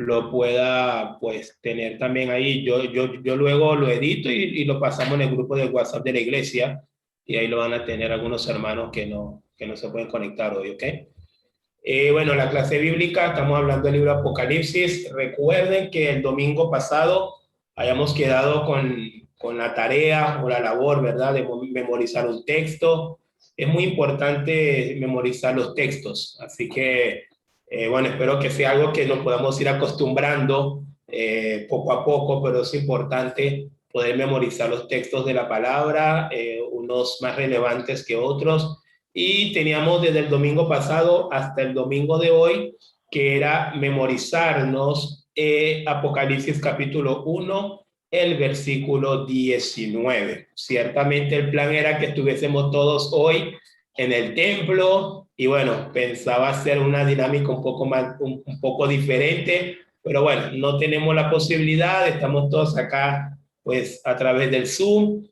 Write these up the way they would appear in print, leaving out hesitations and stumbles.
lo pueda pues tener también ahí. Yo luego lo edito y lo pasamos en el grupo de WhatsApp de la iglesia y ahí lo van a tener algunos hermanos que no se pueden conectar hoy, ¿ok? Bueno, la clase bíblica, estamos hablando del libro Apocalipsis. Recuerden que el domingo pasado hayamos quedado con la tarea o la labor, ¿verdad?, de memorizar un texto. Es muy importante memorizar los textos, así que, bueno, espero que sea algo que nos podamos ir acostumbrando poco a poco, pero es importante poder memorizar los textos de la palabra, unos más relevantes que otros, y teníamos desde el domingo pasado hasta el domingo de hoy, que era memorizarnos Apocalipsis capítulo 1, el versículo 19. Ciertamente el plan era que estuviésemos todos hoy en el templo y bueno, pensaba hacer una dinámica un poco más, un poco diferente, pero bueno, no tenemos la posibilidad, estamos todos acá pues a través del Zoom.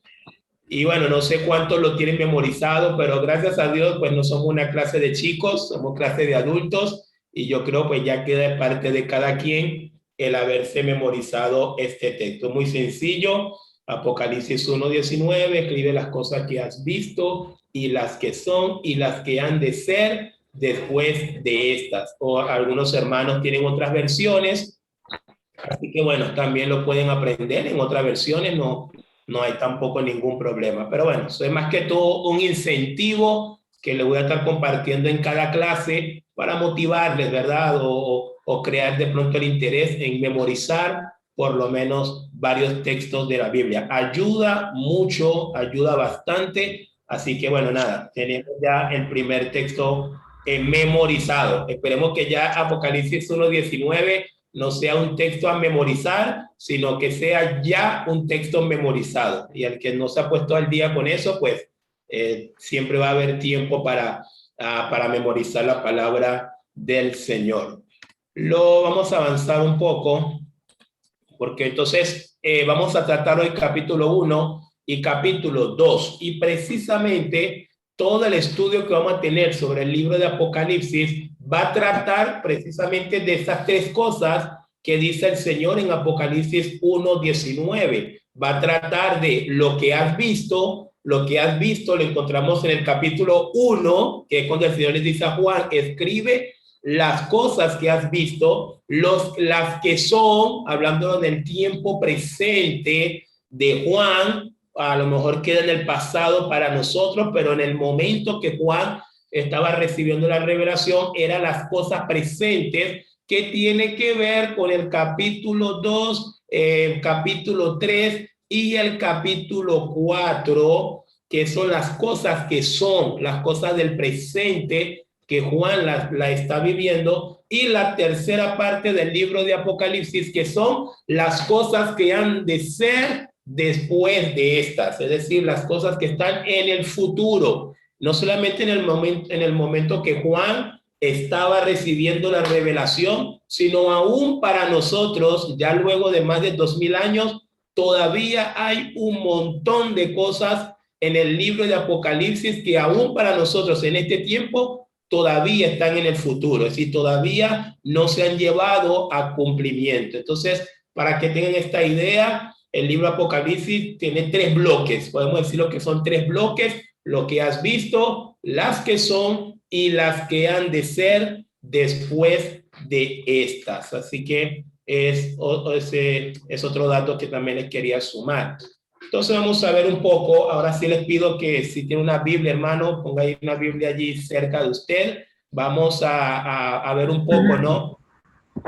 Y bueno, no sé cuántos lo tienen memorizado, pero gracias a Dios, pues no somos una clase de chicos, somos clase de adultos y yo creo pues ya queda de parte de cada quien el haberse memorizado este texto. Muy sencillo, Apocalipsis 1:19, escribe las cosas que has visto y las que son y las que han de ser después de estas. O algunos hermanos tienen otras versiones, así que bueno, también lo pueden aprender en otras versiones, no hay tampoco ningún problema. Pero bueno, eso es más que todo un incentivo que le voy a estar compartiendo en cada clase para motivarles, ¿verdad? O crear de pronto el interés en memorizar por lo menos varios textos de la Biblia. Ayuda mucho, ayuda bastante. Así que bueno, nada, tenemos ya el primer texto memorizado. Esperemos que ya Apocalipsis 1:19 no sea un texto a memorizar, sino que sea ya un texto memorizado. Y el que no se ha puesto al día con eso, pues siempre va a haber tiempo para memorizar la palabra del Señor. Lo vamos a avanzar un poco, porque entonces vamos a tratar hoy capítulo 1 y capítulo 2. Y precisamente todo el estudio que vamos a tener sobre el libro de Apocalipsis va a tratar precisamente de esas tres cosas que dice el Señor en Apocalipsis 1:19. Va a tratar de lo que has visto. Lo que has visto lo encontramos en el capítulo 1, que es cuando el Señor le dice a Juan, escribe las cosas que has visto, las que son, hablando del tiempo presente de Juan, a lo mejor queda en el pasado para nosotros, pero en el momento que Juan estaba recibiendo la revelación, eran las cosas presentes que tiene que ver con el capítulo 2, capítulo 3 y el capítulo 4, que son las cosas que son, las cosas del presente que Juan la está viviendo, y la tercera parte del libro de Apocalipsis, que son las cosas que han de ser después de estas, es decir, las cosas que están en el futuro, no solamente en el momento que Juan estaba recibiendo la revelación, sino aún para nosotros, ya luego de más de 2000 años, todavía hay un montón de cosas en el libro de Apocalipsis que aún para nosotros en este tiempo todavía están en el futuro, es decir, todavía no se han llevado a cumplimiento. Entonces, para que tengan esta idea, el libro Apocalipsis tiene tres bloques, podemos decir lo que son tres bloques: lo que has visto, las que son y las que han de ser después de estas. Así que es otro dato que también les quería sumar. Entonces vamos a ver un poco, ahora sí les pido que si tiene una Biblia, hermano, ponga ahí una Biblia allí cerca de usted. Vamos a ver un poco, ¿no?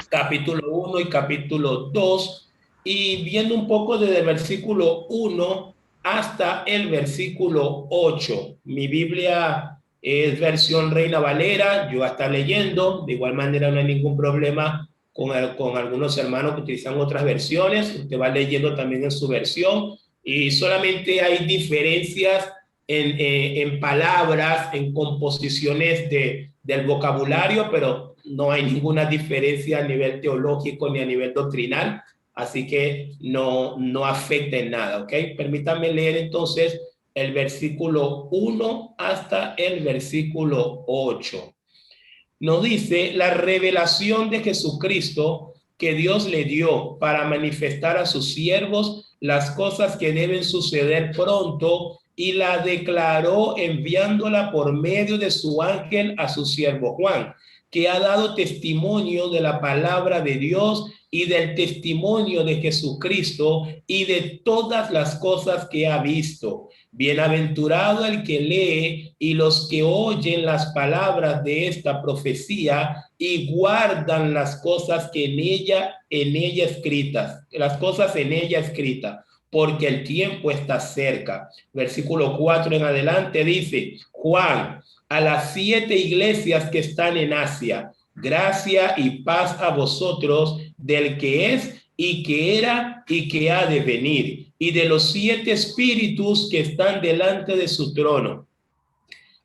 Capítulo 1 y capítulo 2, y viendo un poco desde el versículo 1 hasta el versículo 8. Mi Biblia es versión Reina Valera, yo voy a estar leyendo, de igual manera no hay ningún problema con algunos hermanos que utilizan otras versiones, usted va leyendo también en su versión, y solamente hay diferencias en palabras, en composiciones del vocabulario, pero no hay ninguna diferencia a nivel teológico ni a nivel doctrinal, así que no afecta en nada, ¿ok? Permítanme leer entonces el versículo 1 hasta el versículo 8. Nos dice la revelación de Jesucristo, que Dios le dio para manifestar a sus siervos las cosas que deben suceder pronto, y la declaró enviándola por medio de su ángel a su siervo Juan, que ha dado testimonio de la palabra de Dios y del testimonio de Jesucristo y de todas las cosas que ha visto. Bienaventurado el que lee y los que oyen las palabras de esta profecía y guardan las cosas que en ella escritas, las cosas en ella escritas, porque el tiempo está cerca. Versículo 4 en adelante dice: Juan, a las 7 iglesias que están en Asia, gracia y paz a vosotros del que es y que era y que ha de venir, y de los 7 espíritus que están delante de su trono,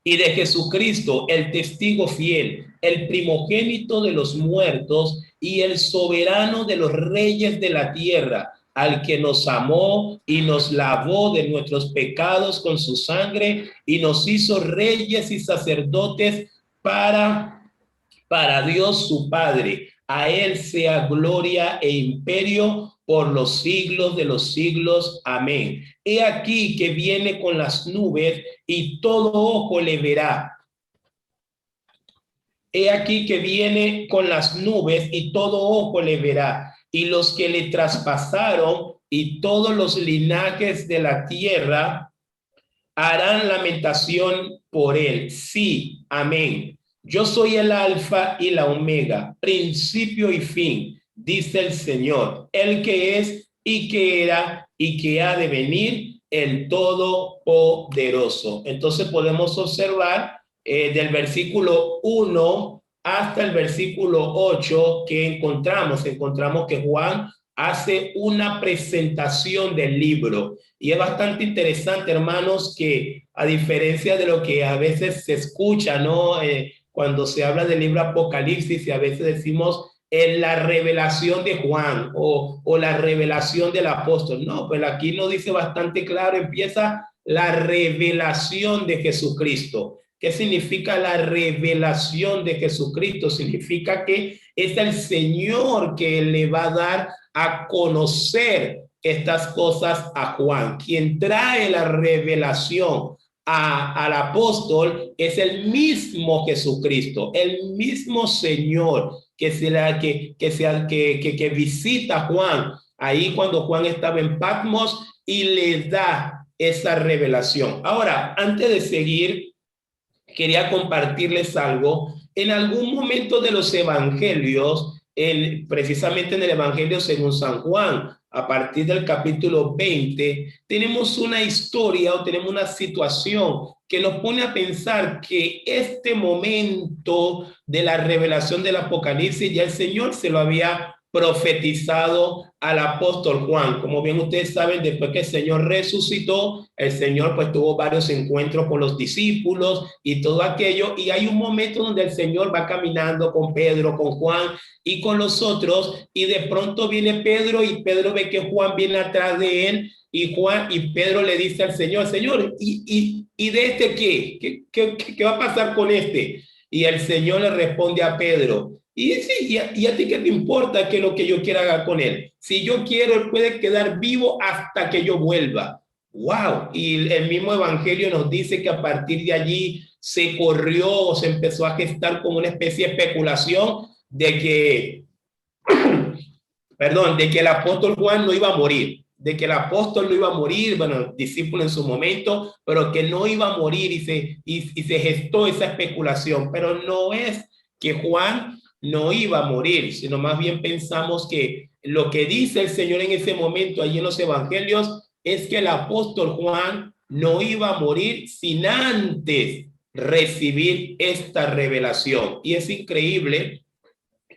y de Jesucristo, el testigo fiel, el primogénito de los muertos y el soberano de los reyes de la tierra, al que nos amó y nos lavó de nuestros pecados con su sangre y nos hizo reyes y sacerdotes para Dios su Padre. A él sea gloria e imperio por los siglos de los siglos. Amén. He aquí que viene con las nubes y todo ojo le verá. He aquí que viene con las nubes y todo ojo le verá, y los que le traspasaron y todos los linajes de la tierra harán lamentación por él. Sí, amén. Yo soy el alfa y la omega, principio y fin, dice el Señor, el que es y que era y que ha de venir, el Todopoderoso. Entonces podemos observar del versículo 1 hasta el versículo 8 que encontramos que Juan hace una presentación del libro. Y es bastante interesante, hermanos, que a diferencia de lo que a veces se escucha, ¿no? Cuando se habla del libro Apocalipsis, y a veces decimos en la revelación de Juan o la revelación del apóstol. No, pues aquí nos dice bastante claro, empieza la revelación de Jesucristo. ¿Qué significa la revelación de Jesucristo? Significa que es el Señor que le va a dar a conocer estas cosas a Juan. Quien trae la revelación al apóstol es el mismo Jesucristo, el mismo Señor que visita a Juan ahí cuando Juan estaba en Patmos y le da esa revelación. Ahora, antes de seguir, quería compartirles algo. En algún momento de los evangelios, precisamente en el evangelio según San Juan, a partir del capítulo 20, tenemos una historia o tenemos una situación que nos pone a pensar que este momento de la revelación del Apocalipsis ya el Señor se lo había profetizado al apóstol Juan. Como bien ustedes saben, después que el Señor resucitó, el Señor pues tuvo varios encuentros con los discípulos y todo aquello, y hay un momento donde el Señor va caminando con Pedro, con Juan y con los otros, y de pronto viene Pedro y Pedro ve que Juan viene atrás de él, y Pedro le dice al Señor: Señor, ¿y de este qué? ¿Qué va a pasar con este? Y el Señor le responde a Pedro: y sí, ¿y a ti qué te importa que lo que yo quiera haga con él? Si yo quiero, él puede quedar vivo hasta que yo vuelva. ¡Wow! Y el mismo evangelio nos dice que a partir de allí se corrió o se empezó a gestar como una especie de especulación de que, de que el apóstol Juan no iba a morir, de que el apóstol no iba a morir, bueno, discípulo en su momento, pero que no iba a morir, y se gestó esa especulación. Pero no es que Juan no iba a morir, sino más bien pensamos que lo que dice el Señor en ese momento allí en los evangelios es que el apóstol Juan no iba a morir sin antes recibir esta revelación. Y es increíble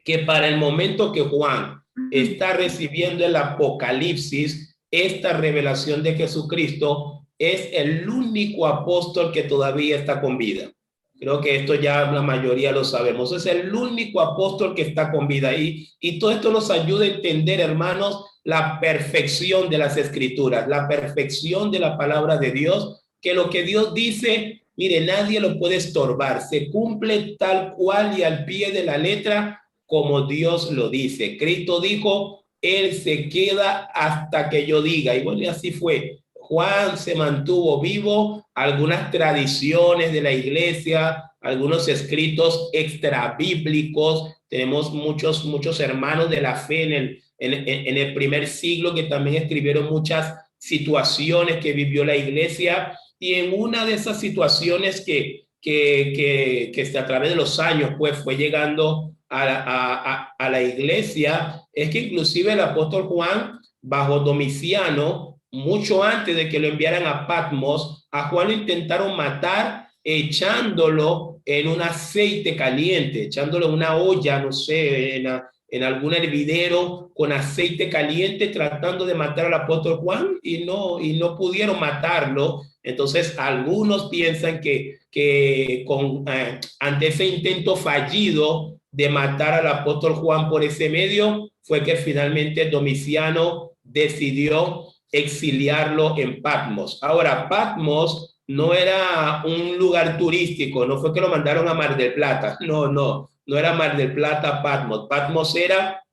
que para el momento que Juan está recibiendo el Apocalipsis, esta revelación de Jesucristo, es el único apóstol que todavía está con vida. Creo que esto ya la mayoría lo sabemos. Es el único apóstol que está con vida. Y todo esto nos ayuda a entender, hermanos, la perfección de las Escrituras, la perfección de la palabra de Dios, que lo que Dios dice, mire, nadie lo puede estorbar. Se cumple tal cual y al pie de la letra como Dios lo dice. Cristo dijo, Él se queda hasta que yo diga. Y bueno, y así fue. Juan se mantuvo vivo, algunas tradiciones de la iglesia, algunos escritos extra bíblicos. Tenemos muchos hermanos de la fe en el primer siglo que también escribieron muchas situaciones que vivió la iglesia, y en una de esas situaciones que a través de los años pues fue llegando a la iglesia, es que inclusive el apóstol Juan, bajo Domiciano, mucho antes de que lo enviaran a Patmos, a Juan lo intentaron matar echándolo en un aceite caliente, echándolo en una olla, no sé, en algún hervidero con aceite caliente, tratando de matar al apóstol Juan, y no pudieron matarlo. Entonces algunos piensan que ante ese intento fallido de matar al apóstol Juan por ese medio, fue que finalmente Domiciano decidió exiliarlo en Patmos. Ahora, Patmos no era un lugar turístico, no fue que lo mandaron a Mar del Plata, no era Mar del Plata, Patmos. Patmos era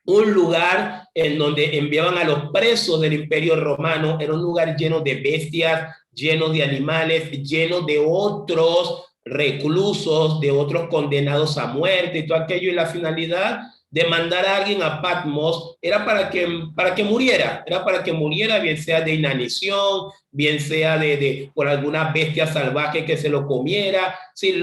un lugar en donde enviaban a los presos del Imperio Romano, era un lugar lleno de bestias, lleno de animales, lleno de otros reclusos, de otros condenados a muerte y todo aquello, y la finalidad de mandar a alguien a Patmos era para que muriera, bien sea de inanición, bien sea por alguna bestia salvaje que se lo comiera. Sí,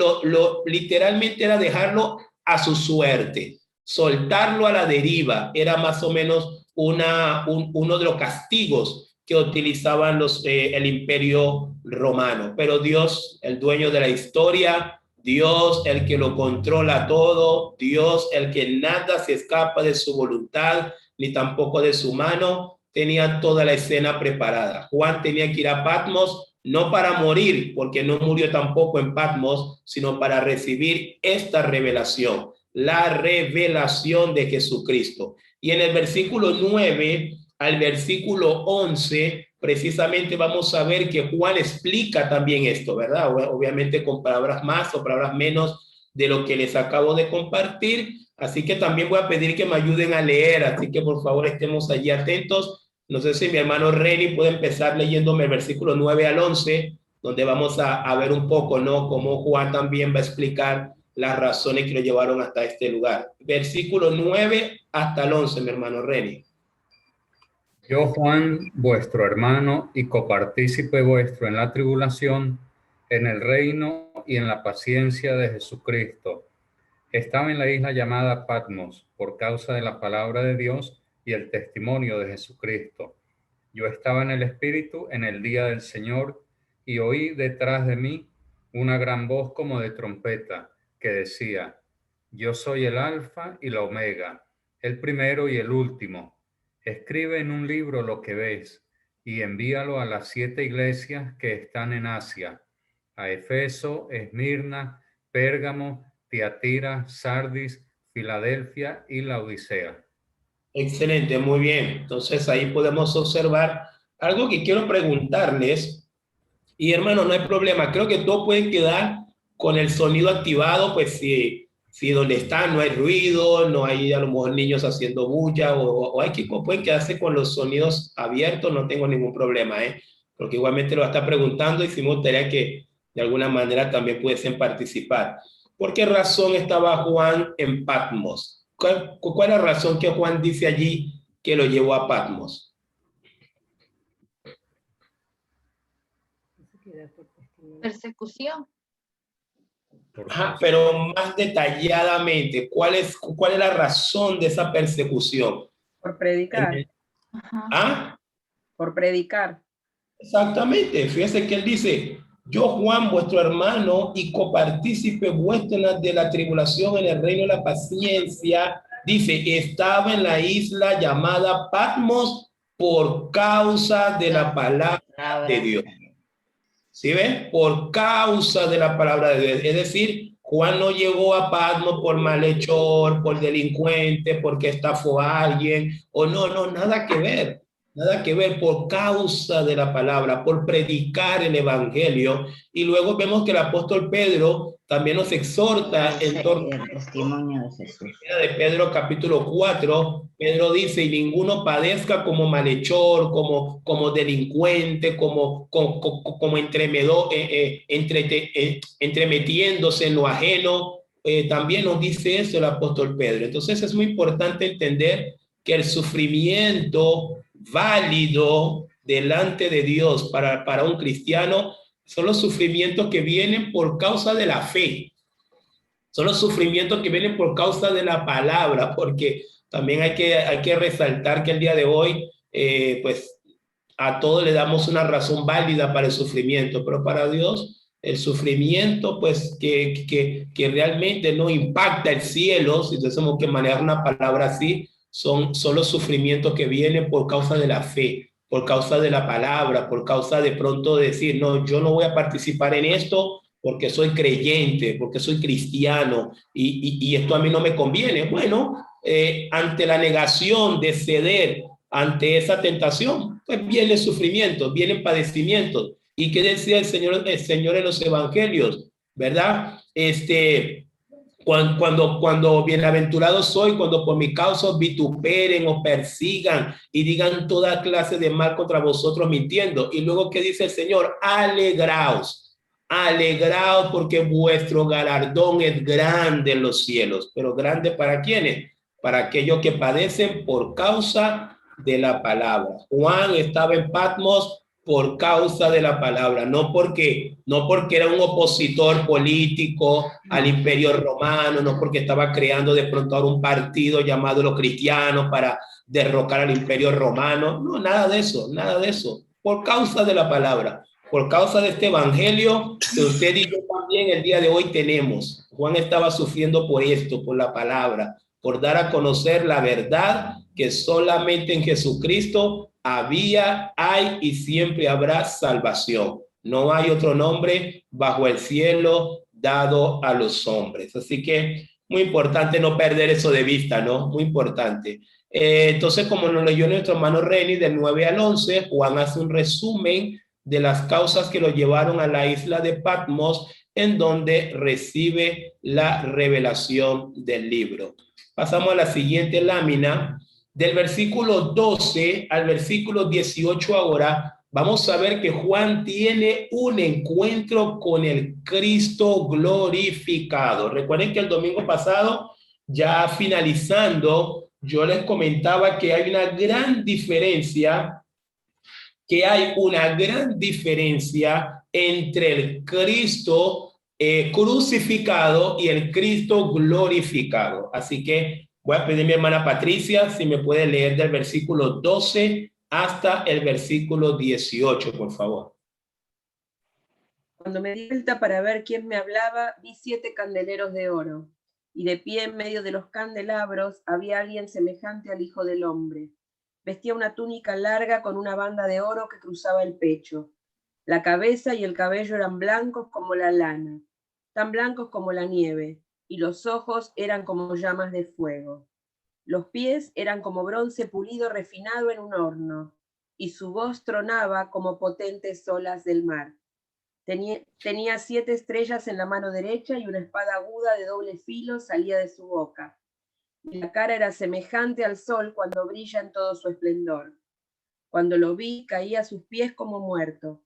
literalmente era dejarlo a su suerte. Soltarlo a la deriva era más o menos uno de los castigos que utilizaban el Imperio Romano. Pero Dios, el dueño de la historia, Dios, el que lo controla todo, Dios, el que nada se escapa de su voluntad, ni tampoco de su mano, tenía toda la escena preparada. Juan tenía que ir a Patmos, no para morir, porque no murió tampoco en Patmos, sino para recibir esta revelación, la revelación de Jesucristo. Y en el versículo 9 al versículo 11, precisamente vamos a ver que Juan explica también esto, ¿verdad? Obviamente con palabras más o palabras menos de lo que les acabo de compartir. Así que también voy a pedir que me ayuden a leer, así que por favor estemos allí atentos. No sé si mi hermano Reni puede empezar leyéndome el versículo 9 al 11, donde vamos a ver un poco, ¿no? Cómo Juan también va a explicar las razones que lo llevaron hasta este lugar. Versículo 9 hasta el 11, mi hermano Reni. Yo, Juan, vuestro hermano y copartícipe vuestro en la tribulación, en el reino y en la paciencia de Jesucristo, estaba en la isla llamada Patmos por causa de la palabra de Dios y el testimonio de Jesucristo. Yo estaba en el Espíritu en el día del Señor y oí detrás de mí una gran voz como de trompeta que decía: Yo soy el Alfa y la Omega, el primero y el último. Escribe en un libro lo que ves y envíalo a las 7 iglesias que están en Asia, a Efeso, Esmirna, Pérgamo, Tiatira, Sardis, Filadelfia y Laodicea. Excelente, muy bien. Entonces ahí podemos observar algo que quiero preguntarles. Y hermano, no hay problema. Creo que todos pueden quedar con el sonido activado, pues si donde están no hay ruido, no hay a lo mejor niños haciendo bulla, o hay que pueden quedarse con los sonidos abiertos, no tengo ningún problema, ¿eh? Porque igualmente lo va a estar preguntando y sí me gustaría que de alguna manera también pudiesen participar. ¿Por qué razón estaba Juan en Patmos? ¿Cuál es la razón que Juan dice allí que lo llevó a Patmos? Persecución. Ajá, pero más detalladamente, ¿cuál es la razón de esa persecución? Por predicar. ¿Ah? Por predicar. Exactamente, fíjese que él dice: yo, Juan, vuestro hermano y copartícipe vuestro de la tribulación en el reino de la paciencia, dice, estaba en la isla llamada Patmos por causa de la palabra de Dios. ¿Sí ven? Por causa de la palabra de Dios. Es decir, Juan no llegó a Patmos por malhechor, por delincuente, porque estafó a alguien, o no, nada que ver. Nada que ver, por causa de la palabra, por predicar el evangelio. Y luego vemos que el apóstol Pedro también nos exhorta en torno El testimonio de Jesús. de Pedro capítulo 4, Pedro dice, y ninguno padezca como malhechor, como delincuente, como entremetiéndose en lo ajeno. También nos dice eso el apóstol Pedro. Entonces es muy importante entender que el sufrimiento válido delante de Dios para un cristiano son los sufrimientos que vienen por causa de la fe. Son los sufrimientos que vienen por causa de la palabra, porque también hay que resaltar que el día de hoy, pues a todos le damos una razón válida para el sufrimiento, pero para Dios el sufrimiento, pues que realmente no impacta el cielo, si tuviésemos que manejar una palabra así, son los sufrimientos que vienen por causa de la fe, por causa de la palabra, por causa de pronto decir, no, yo no voy a participar en esto, porque soy creyente, porque soy cristiano y esto a mí no me conviene. Bueno, ante la negación de ceder ante esa tentación, pues viene sufrimiento, vienen padecimientos. ¿Y qué decía el Señor en los evangelios? ¿Verdad? Cuando bienaventurado soy, cuando por mi causa os vituperen o persigan y digan toda clase de mal contra vosotros mintiendo. Y luego, ¿qué dice el Señor? Alegraos. Alegraos porque vuestro galardón es grande en los cielos. ¿Pero grande para quiénes? Para aquellos que padecen por causa de la palabra. Juan estaba en Patmos por causa de la palabra, no porque era un opositor político al imperio romano, no porque estaba creando de pronto ahora un partido llamado los cristianos para derrocar al imperio romano. No, nada de eso, nada de eso. Por causa de la palabra. Por causa de este evangelio que usted y yo también el día de hoy tenemos. Juan estaba sufriendo por esto, por la palabra, por dar a conocer la verdad que solamente en Jesucristo hay y siempre habrá salvación. No hay otro nombre bajo el cielo dado a los hombres. Así que muy importante no perder eso de vista, ¿no? Muy importante. Entonces, como nos leyó nuestro hermano Reni, del 9 al 11, Juan hace un resumen de las causas que lo llevaron a la isla de Patmos, en donde recibe la revelación del libro. Pasamos a la siguiente lámina. Del versículo 12 al versículo 18 ahora, vamos a ver que Juan tiene un encuentro con el Cristo glorificado. Recuerden que el domingo pasado, ya finalizando, yo les comentaba que hay una gran diferencia entre el Cristo crucificado y el Cristo glorificado. Así que voy a pedir a mi hermana Patricia si me puede leer del versículo 12 hasta el versículo 18, por favor. Cuando me di vuelta para ver quién me hablaba, vi 7 candeleros de oro, y de pie en medio de los candelabros había alguien semejante al Hijo del Hombre. Vestía una túnica larga con una banda de oro que cruzaba el pecho. La cabeza y el cabello eran blancos como la lana, tan blancos como la nieve, y los ojos eran como llamas de fuego. Los pies eran como bronce pulido refinado en un horno, y su voz tronaba como potentes olas del mar. Tenía 7 estrellas en la mano derecha y una espada aguda de doble filo salía de su boca. Y la cara era semejante al sol cuando brilla en todo su esplendor. Cuando lo vi, caí a sus pies como muerto.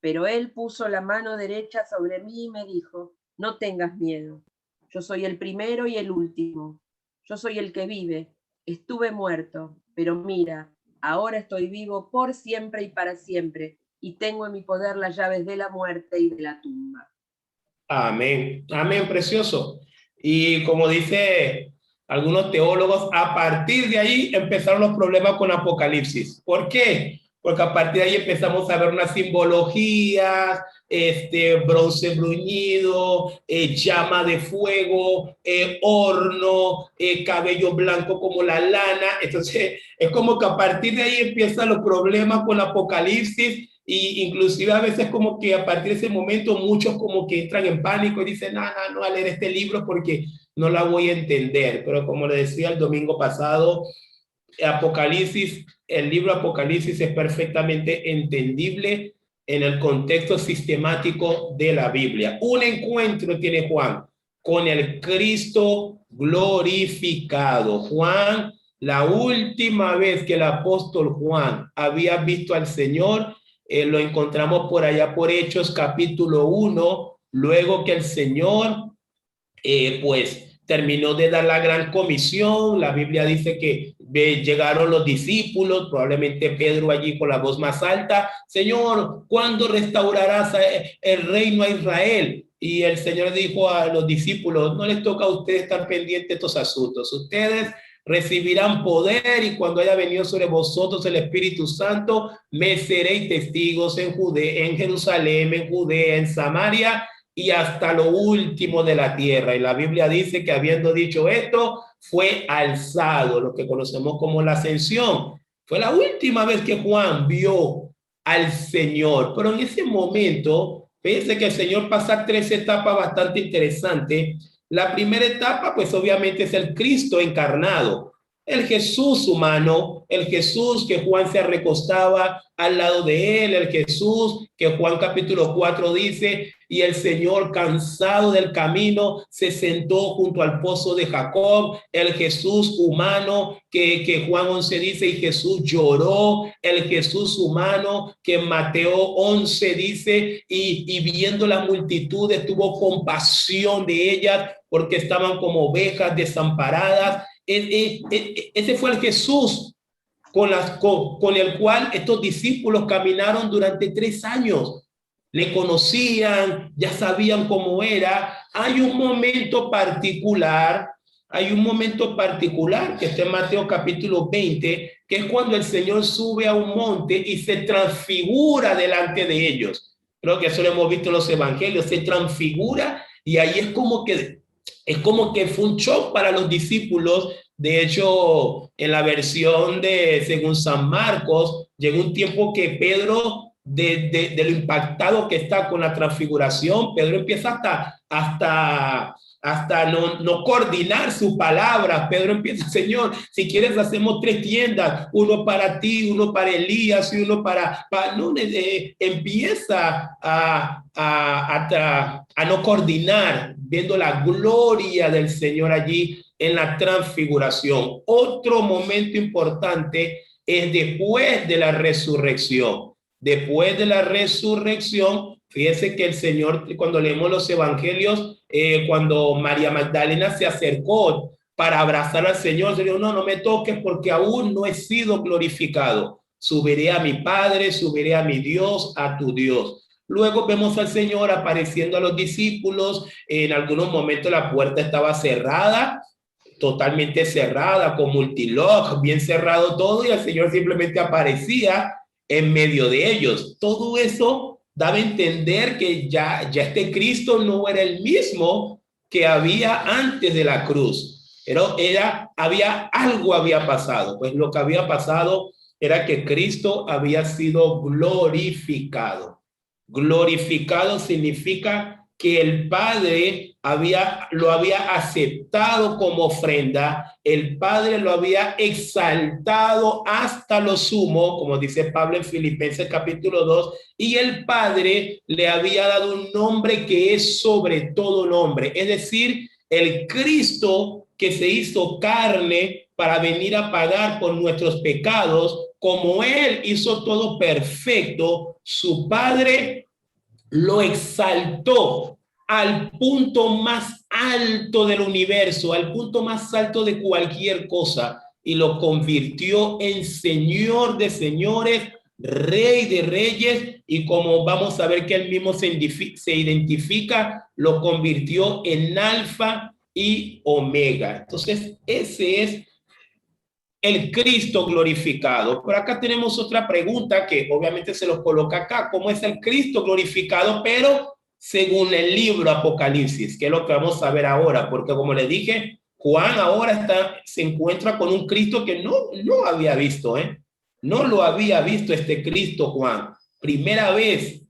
Pero él puso la mano derecha sobre mí y me dijo: no tengas miedo. Yo soy el primero y el último. Yo soy el que vive. Estuve muerto, pero mira, ahora estoy vivo por siempre y para siempre, y tengo en mi poder las llaves de la muerte y de la tumba. Amén. Amén, precioso. Y como dice algunos teólogos, a partir de ahí empezaron los problemas con Apocalipsis. ¿Por qué? Porque a partir de ahí empezamos a ver unas simbologías, bronce bruñido, llama de fuego, horno, cabello blanco como la lana. Entonces es como que a partir de ahí empiezan los problemas con Apocalipsis. Y inclusive a veces como que a partir de ese momento muchos como que entran en pánico y dicen, no voy a leer este libro porque no la voy a entender. Pero como le decía el domingo pasado, el libro Apocalipsis es perfectamente entendible en el contexto sistemático de la Biblia. Un encuentro tiene Juan con el Cristo glorificado. Juan, la última vez que el apóstol Juan había visto al Señor, lo encontramos por allá por Hechos capítulo 1, luego que el Señor pues terminó de dar la gran comisión. La Biblia dice que llegaron los discípulos, probablemente Pedro allí con la voz más alta: Señor, ¿cuándo restaurarás el reino a Israel? Y el Señor dijo a los discípulos: no les toca a ustedes estar pendientes de estos asuntos. Ustedes recibirán poder, y cuando haya venido sobre vosotros el Espíritu Santo, me seréis testigos en Jerusalén, en Judea, en Samaria y hasta lo último de la tierra. Y la Biblia dice que habiendo dicho esto, fue alzado, lo que conocemos como la ascensión. Fue la última vez que Juan vio al Señor. Pero en ese momento, fíjense que el Señor pasa 3 etapas bastante interesantes. La primera etapa, pues obviamente es el Cristo encarnado, el Jesús humano, el Jesús que Juan se recostaba al lado de él, el Jesús que Juan capítulo 4 dice: y el Señor, cansado del camino, se sentó junto al pozo de Jacob. El Jesús humano que Juan 11 dice: y Jesús lloró. El Jesús humano que en Mateo 11 dice: y viendo las multitudes tuvo compasión de ellas porque estaban como ovejas desamparadas. Ese fue el Jesús con el cual estos discípulos caminaron durante 3 años. Le conocían, ya sabían cómo era. Hay un momento particular que está en Mateo capítulo 20, que es cuando el Señor sube a un monte y se transfigura delante de ellos. Creo que eso lo hemos visto en los evangelios, se transfigura, y ahí es como que fue un shock para los discípulos. De hecho, en la versión de según San Marcos, llegó un tiempo que Pedro, de lo impactado que está con la transfiguración, Pedro empieza hasta no coordinar sus palabras. Pedro empieza: Señor, si quieres hacemos 3 tiendas, uno para ti, uno para Elías y uno para no, empieza a no coordinar, viendo la gloria del Señor allí en la transfiguración. Otro momento importante es después de la resurrección. Después de la resurrección, fíjense que el Señor, cuando leemos los evangelios, cuando María Magdalena se acercó para abrazar al Señor, el Señor: no me toques porque aún no he sido glorificado. Subiré a mi Padre, subiré a mi Dios, a tu Dios. Luego vemos al Señor apareciendo a los discípulos. En algunos momentos la puerta estaba cerrada, totalmente cerrada, con multilock, bien cerrado todo, y el Señor simplemente aparecía en medio de ellos. Todo eso daba a entender que ya este Cristo no era el mismo que había antes de la cruz. Algo había pasado. Pues lo que había pasado era que Cristo había sido glorificado. Glorificado significa que el Padre lo había aceptado como ofrenda. El Padre lo había exaltado hasta lo sumo, como dice Pablo en Filipenses capítulo 2, y el Padre le había dado un nombre que es sobre todo nombre. Es decir, el Cristo que se hizo carne para venir a pagar por nuestros pecados, como Él hizo todo perfecto, su Padre lo exaltó al punto más alto del universo, al punto más alto de cualquier cosa, y lo convirtió en Señor de señores, Rey de reyes, y como vamos a ver que él mismo se identifica, lo convirtió en Alfa y Omega. Entonces, ese es el Cristo glorificado. Por acá tenemos otra pregunta que obviamente se los coloca acá: ¿cómo es el Cristo glorificado? Pero según el libro Apocalipsis, que es lo que vamos a ver ahora, porque como les dije, Juan ahora se encuentra con un Cristo que no había visto, no lo había visto este Cristo Juan. Primera vez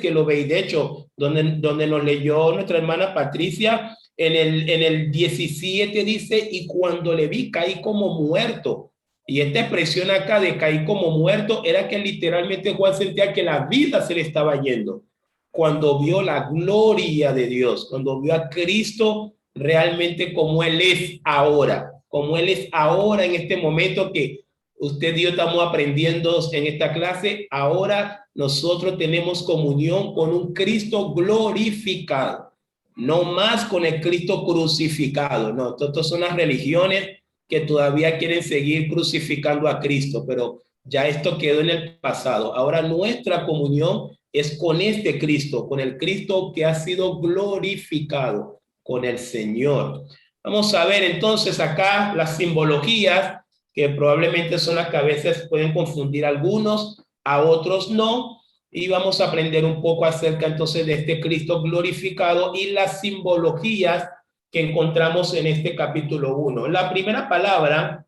que lo ve. Y de hecho, donde nos leyó nuestra hermana Patricia, en el 17 dice: y cuando le vi caí como muerto. Y esta expresión acá de caí como muerto era que literalmente Juan sentía que la vida se le estaba yendo. Cuando vio la gloria de Dios, cuando vio a Cristo realmente como Él es ahora, como Él es ahora en este momento que usted y yo estamos aprendiendo en esta clase. Ahora nosotros tenemos comunión con un Cristo glorificado, no más con el Cristo crucificado. No, estas son las religiones que todavía quieren seguir crucificando a Cristo, pero ya esto quedó en el pasado. Ahora nuestra comunión es con este Cristo, con el Cristo que ha sido glorificado, con el Señor. Vamos a ver entonces acá las simbologías, que probablemente son las que a veces pueden confundir a algunos, a otros no, y vamos a aprender un poco acerca entonces de este Cristo glorificado y las simbologías que encontramos en este capítulo 1. La primera palabra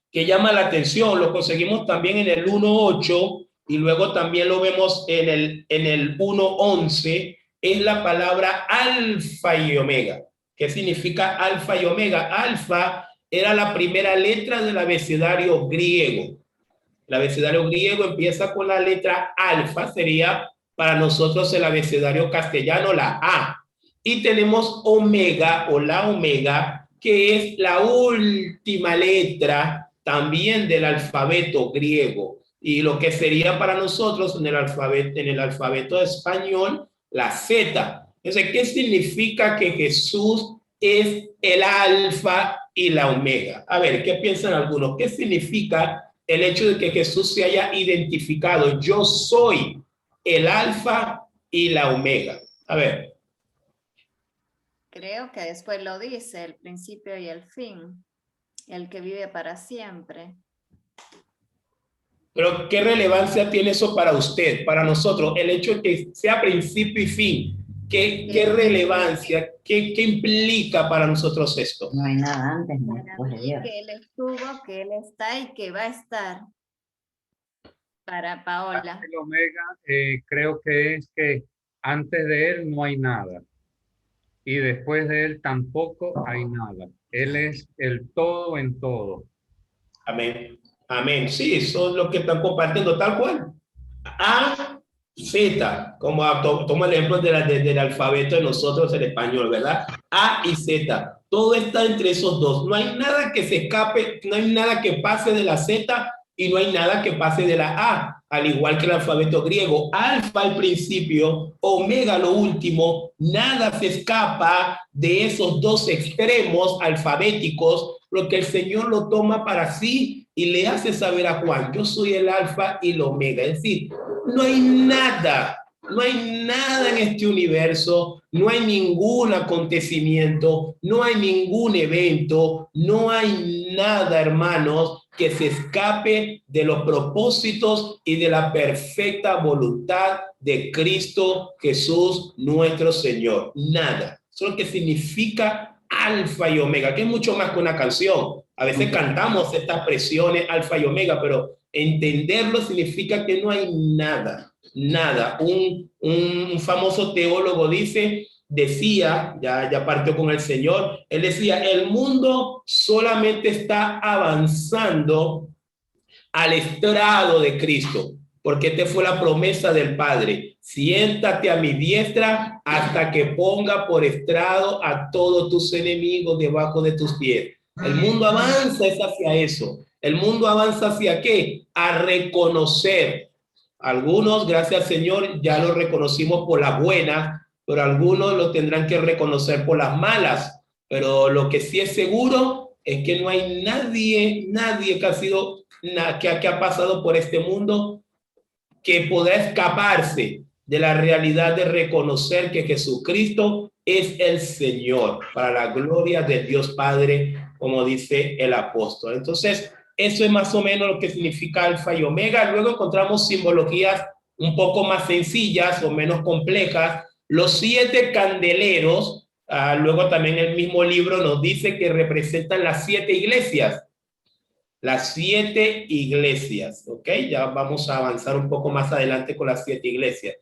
que llama la atención, lo conseguimos también en el 1.8 y luego también lo vemos en el 1.11, es la palabra alfa y omega. ¿Qué significa alfa y omega? Alfa era la primera letra del abecedario griego. El abecedario griego empieza con la letra alfa, sería para nosotros el abecedario castellano la A. Y tenemos omega o la omega, que es la última letra también del alfabeto griego. Y lo que sería para nosotros en el alfabeto español, la Z. Entonces, ¿qué significa que Jesús es el alfa y la omega? A ver, ¿qué piensan algunos? ¿Qué significa el hecho de que Jesús se haya identificado? Yo soy el alfa y la omega. A ver. Creo que después lo dice, el principio y el fin, el que vive para siempre. Pero ¿qué relevancia tiene eso para usted, para nosotros? El hecho de que sea principio y fin. ¿Qué relevancia, qué implica para nosotros esto? No hay nada antes ni después de Dios. Que Él estuvo, que Él está y que va a estar. Para Paola. El omega creo que es que antes de Él no hay nada. Y después de Él tampoco hay nada. Él es el todo en todo. Amén. Amén. Sí, eso es lo que están compartiendo tal cual. A, Z, como toma el ejemplo del alfabeto de nosotros en español, ¿verdad? A y Z. Todo está entre esos dos. No hay nada que se escape, no hay nada que pase de la Z y no hay nada que pase de la A, al igual que el alfabeto griego. Alfa al principio, omega lo último, nada se escapa de esos dos extremos alfabéticos, lo que el Señor lo toma para sí y le hace saber a Juan, yo soy el alfa y el omega. Es decir, no hay nada en este universo, no hay ningún acontecimiento, no hay ningún evento, no hay nada, hermanos, que se escape de los propósitos y de la perfecta voluntad de Cristo Jesús, nuestro Señor. Nada. Eso es lo que significa alfa y omega, que es mucho más que una canción. A veces cantamos estas expresiones alfa y omega, pero entenderlo significa que no hay nada, nada. Un famoso teólogo decía, ya partió con el Señor, él decía, el mundo solamente está avanzando al estrado de Cristo, porque esta fue la promesa del Padre. Siéntate a mi diestra hasta que ponga por estrado a todos tus enemigos debajo de tus pies. El mundo avanza hacia eso. El mundo avanza hacia ¿qué? A reconocer. Algunos, gracias al Señor, ya lo reconocimos por las buenas, pero algunos lo tendrán que reconocer por las malas. Pero lo que sí es seguro es que no hay nadie que ha pasado por este mundo que podrá escaparse de la realidad de reconocer que Jesucristo es el Señor, para la gloria de Dios Padre, como dice el apóstol. Entonces, eso es más o menos lo que significa alfa y omega. Luego encontramos simbologías un poco más sencillas o menos complejas. Los 7 candeleros, luego también el mismo libro nos dice que representan las 7 iglesias. Las 7 iglesias, ¿ok? Ya vamos a avanzar un poco más adelante con las 7 iglesias.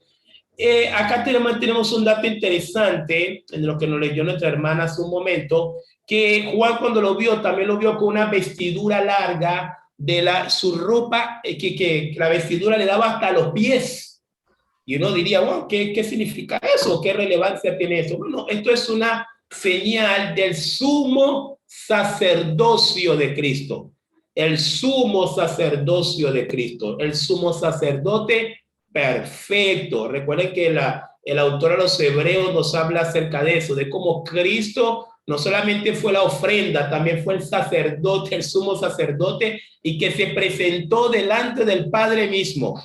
acá tenemos un dato interesante, en lo que nos leyó nuestra hermana hace un momento, que Juan cuando lo vio, también lo vio con una vestidura larga, su ropa, que la vestidura le daba hasta los pies. Y uno diría, bueno, ¿qué significa eso? ¿Qué relevancia tiene eso? Bueno, esto es una señal del sumo sacerdocio de Cristo. El sumo sacerdocio de Cristo, el sumo sacerdote perfecto. Recuerden que el autor a los Hebreos nos habla acerca de eso, de cómo Cristo no solamente fue la ofrenda, también fue el sacerdote, el sumo sacerdote, y que se presentó delante del Padre mismo.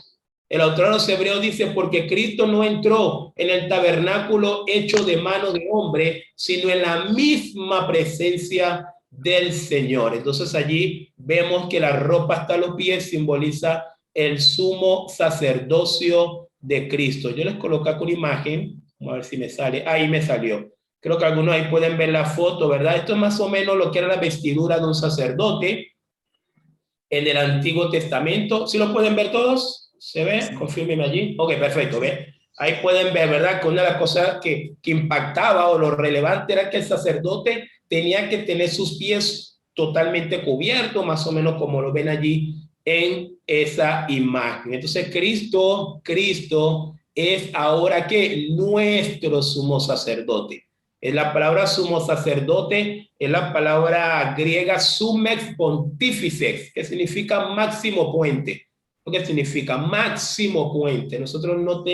El autor a los Hebreos dice, porque Cristo no entró en el tabernáculo hecho de mano de hombre, sino en la misma presencia del Señor. Entonces allí vemos que la ropa hasta los pies simboliza el sumo sacerdocio de Cristo. Yo les coloco acá una imagen, vamos a ver si me sale, ahí me salió. Creo que algunos ahí pueden ver la foto, ¿verdad? Esto es más o menos lo que era la vestidura de un sacerdote en el Antiguo Testamento. ¿Sí lo pueden ver todos? ¿Se ve? Sí. Confírmenme allí. Ok, perfecto, ¿ve? Ahí pueden ver, ¿verdad? Que una de las cosas que impactaba o lo relevante era que el sacerdote tenía que tener sus pies totalmente cubiertos, más o menos como lo ven allí en esa imagen. Entonces Cristo es ahora que nuestro sumo sacerdote. Es la palabra sumo sacerdote, es la palabra griega sumex pontificex, que significa máximo puente. ¿Qué significa? Máximo puente. Nosotros no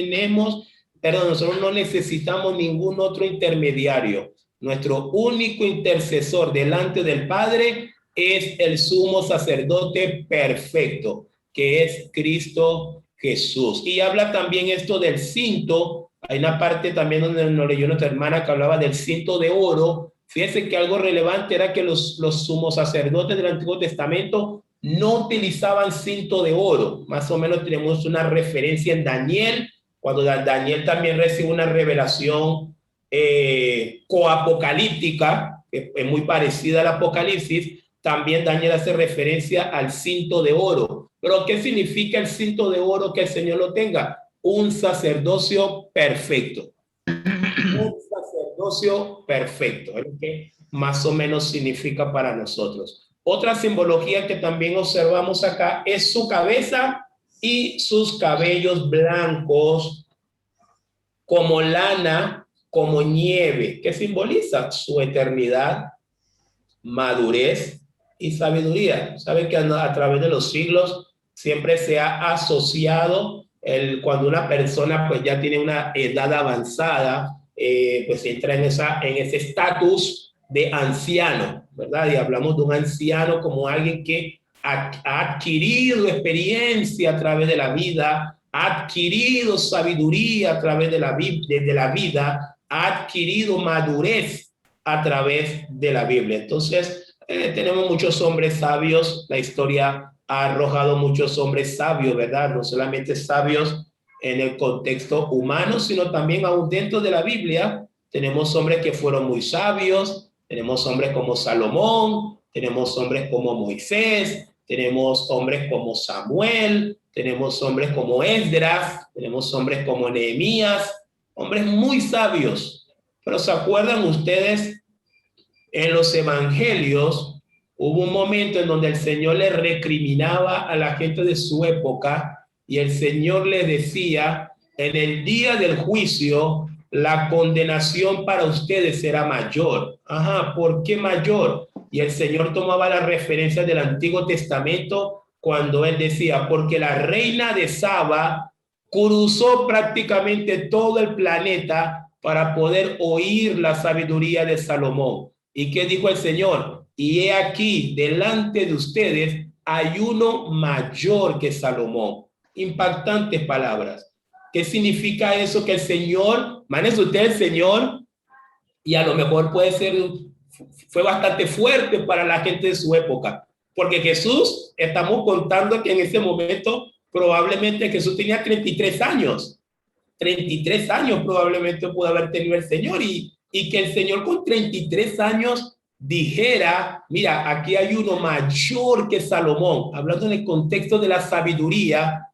necesitamos ningún otro intermediario. Nuestro único intercesor delante del Padre es el sumo sacerdote perfecto, que es Cristo Jesús. Y habla también esto del cinto. Hay una parte también donde nos leyó nuestra hermana que hablaba del cinto de oro. Fíjense que algo relevante era que los sumos sacerdotes del Antiguo Testamento no utilizaban cinto de oro. Más o menos tenemos una referencia en Daniel, cuando Daniel también recibe una revelación coapocalíptica, que es muy parecida al Apocalipsis. También Daniel hace referencia al cinto de oro. Pero ¿qué significa el cinto de oro que el Señor lo tenga? Un sacerdocio perfecto. Un sacerdocio perfecto. Es lo que más o menos significa para nosotros. Otra simbología que también observamos acá es su cabeza y sus cabellos blancos como lana, como nieve, que simboliza su eternidad, madurez y sabiduría. Saben que a través de los siglos siempre se ha asociado cuando una persona pues ya tiene una edad avanzada, pues entra en ese estatus de anciano, ¿verdad? Y hablamos de un anciano como alguien que ha adquirido experiencia a través de la vida, ha adquirido sabiduría a través de la vida, ha adquirido madurez a través de la Biblia. Entonces, tenemos muchos hombres sabios. La historia ha arrojado muchos hombres sabios, ¿verdad? No solamente sabios en el contexto humano, sino también aún dentro de la Biblia. Tenemos hombres que fueron muy sabios, tenemos hombres como Salomón, tenemos hombres como Moisés, tenemos hombres como Samuel, tenemos hombres como Esdras, tenemos hombres como Nehemías, hombres muy sabios. Pero ¿se acuerdan ustedes? En los evangelios hubo un momento en donde el Señor le recriminaba a la gente de su época y el Señor le decía, en el día del juicio, la condenación para ustedes será mayor. Ajá, ¿por qué mayor? Y el Señor tomaba la referencia del Antiguo Testamento cuando él decía, porque la reina de Saba cruzó prácticamente todo el planeta para poder oír la sabiduría de Salomón. ¿Y qué dijo el Señor? Y he aquí, delante de ustedes, hay uno mayor que Salomón. Impactantes palabras. ¿Qué significa eso? Que el Señor, imagínense usted el Señor, y a lo mejor fue bastante fuerte para la gente de su época, porque Jesús, estamos contando que en ese momento probablemente Jesús tenía 33 años. 33 años probablemente pudo haber tenido el Señor y que el Señor con 33 años dijera, mira, aquí hay uno mayor que Salomón, hablando en el contexto de la sabiduría.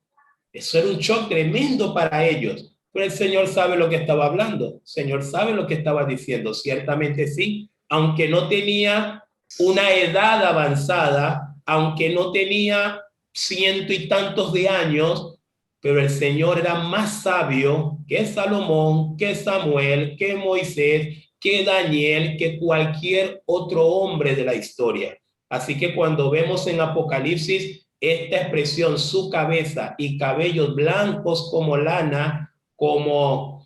Eso era un shock tremendo para ellos, pero el Señor sabe lo que estaba hablando. El Señor sabe lo que estaba diciendo. Ciertamente sí, aunque no tenía una edad avanzada, aunque no tenía 100 y tantos de años, pero el Señor era más sabio que Salomón, que Samuel, que Moisés, que Daniel, que cualquier otro hombre de la historia. Así que cuando vemos en Apocalipsis esta expresión, su cabeza y cabellos blancos como lana, como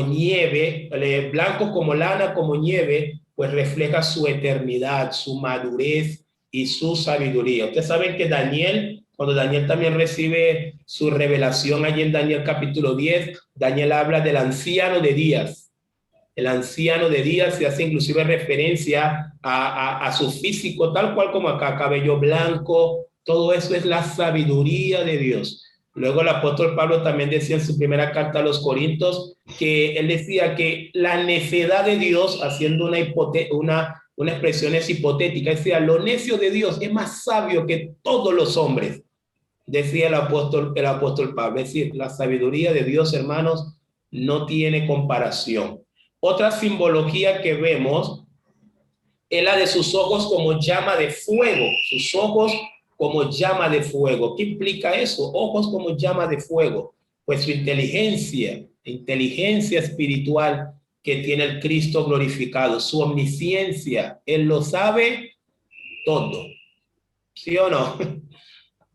nieve, blancos como lana, como nieve, pues refleja su eternidad, su madurez y su sabiduría. Ustedes saben que Daniel, cuando Daniel también recibe su revelación allí en Daniel capítulo 10, Daniel habla del anciano de días. El anciano de días, se hace inclusive referencia a su físico, tal cual como acá, cabello blanco. Todo eso es la sabiduría de Dios. Luego el apóstol Pablo también decía en su primera carta a los Corintios que él decía que la necedad de Dios, haciendo una expresión hipotética, decía, lo necio de Dios es más sabio que todos los hombres, decía el apóstol Pablo. Es decir, la sabiduría de Dios, hermanos, no tiene comparación. Otra simbología que vemos es la de sus ojos como llama de fuego, sus ojos como llama de fuego. ¿Qué implica eso? Ojos como llama de fuego. Pues su inteligencia espiritual que tiene el Cristo glorificado, su omnisciencia, Él lo sabe todo. ¿Sí o no?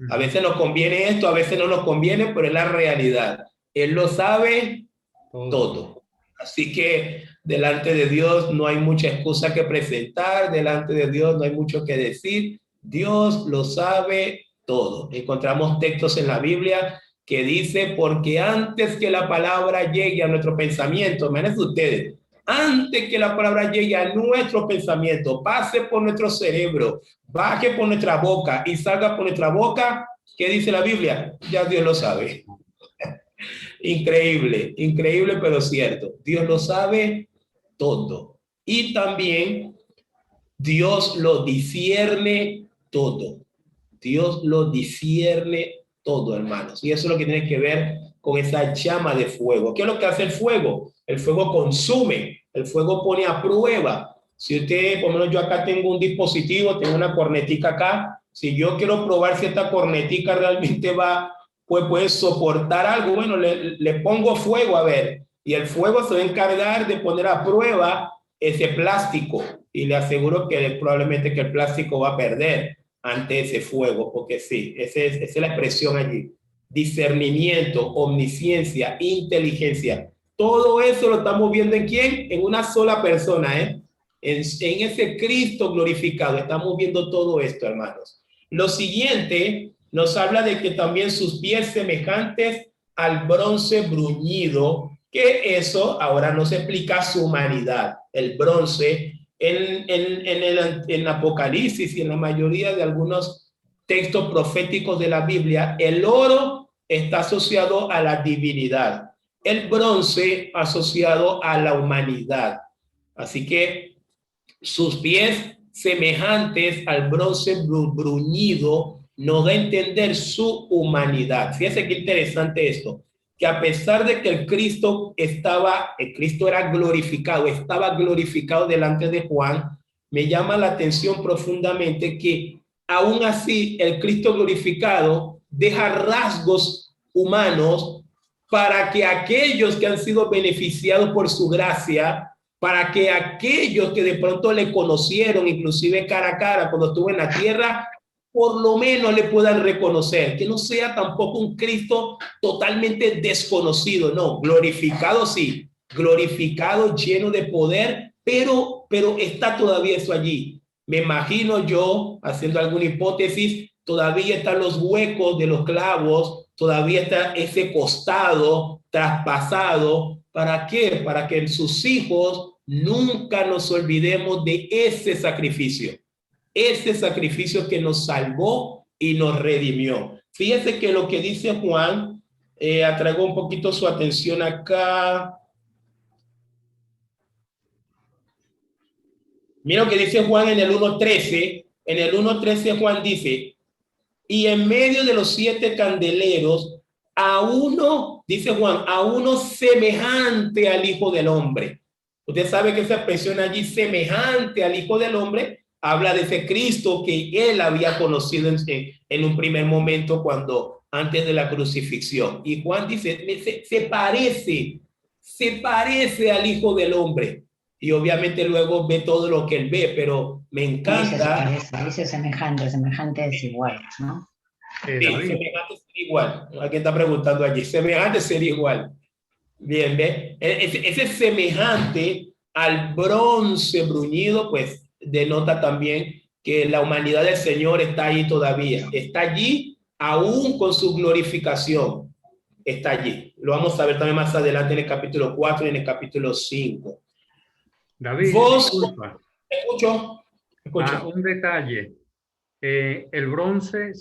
A veces nos conviene esto, a veces no nos conviene, pero es la realidad. Él lo sabe todo. Así que delante de Dios no hay mucha excusa que presentar, delante de Dios no hay mucho que decir. Dios lo sabe todo. Encontramos textos en la Biblia que dice, porque antes que la palabra llegue a nuestro pensamiento, imagínense ustedes, antes que la palabra llegue a nuestro pensamiento, pase por nuestro cerebro, baje por nuestra boca y salga por nuestra boca, ¿qué dice la Biblia? Ya Dios lo sabe. Increíble, increíble, pero cierto. Dios lo sabe todo. Y también Dios lo discierne todo. Dios lo discierne todo, hermanos. Y eso es lo que tiene que ver con esa llama de fuego. ¿Qué es lo que hace el fuego? El fuego consume, el fuego pone a prueba. Si usted, por lo menos yo acá tengo un dispositivo, tengo una cornetica acá. Si yo quiero probar si esta cornetica realmente puede soportar algo, bueno, le pongo fuego a ver. Y el fuego se va a encargar de poner a prueba ese plástico. Y le aseguro que probablemente que el plástico va a perder ante ese fuego, porque sí, esa es la expresión allí. Discernimiento, omnisciencia, inteligencia. Todo eso lo estamos viendo ¿en quién? En una sola persona, ¿eh? En ese Cristo glorificado. Estamos viendo todo esto, hermanos. Lo siguiente nos habla de que también sus pies semejantes al bronce bruñido, que eso ahora nos explica su humanidad. El bronce en Apocalipsis y en la mayoría de algunos textos proféticos de la Biblia, el oro está asociado a la divinidad, el bronce asociado a la humanidad. Así que sus pies semejantes al bronce bruñido nos da a entender su humanidad. Fíjense qué interesante esto, que a pesar de que el Cristo era glorificado, estaba glorificado delante de Juan, me llama la atención profundamente que aún así el Cristo glorificado deja rasgos humanos para que aquellos que han sido beneficiados por su gracia, para que aquellos que de pronto le conocieron, inclusive cara a cara cuando estuvo en la tierra, por lo menos le puedan reconocer, que no sea tampoco un Cristo totalmente desconocido, no, glorificado sí, glorificado, lleno de poder, pero está todavía eso allí. Me imagino yo, haciendo alguna hipótesis, todavía están los huecos de los clavos, todavía está ese costado traspasado. ¿Para qué? Para que sus hijos nunca nos olvidemos de ese sacrificio que nos salvó y nos redimió. Fíjense que lo que dice Juan, atraigo un poquito su atención acá. Mira lo que dice Juan en el 1:13. En el 1:13 Juan dice, y en medio de los 7 candeleros, a uno dice Juan, a uno semejante al Hijo del Hombre. Usted sabe que esa expresión allí, semejante al Hijo del Hombre, habla de ese Cristo que él había conocido en un primer momento antes de la crucifixión. Y Juan dice, se parece al Hijo del Hombre. Y obviamente luego ve todo lo que él ve, pero me encanta. Dice semejante es igual, ¿no? Sí, semejante sería igual. Alguien está preguntando allí, semejante sería igual. Bien, ¿ve? Ese semejante al bronce bruñido, pues denota también que la humanidad del Señor está ahí todavía. Está allí aún con su glorificación. Está allí. Lo vamos a ver también más adelante en el capítulo 4 y en el capítulo 5. David, Vos, disculpa. escucho. Un detalle. El bronce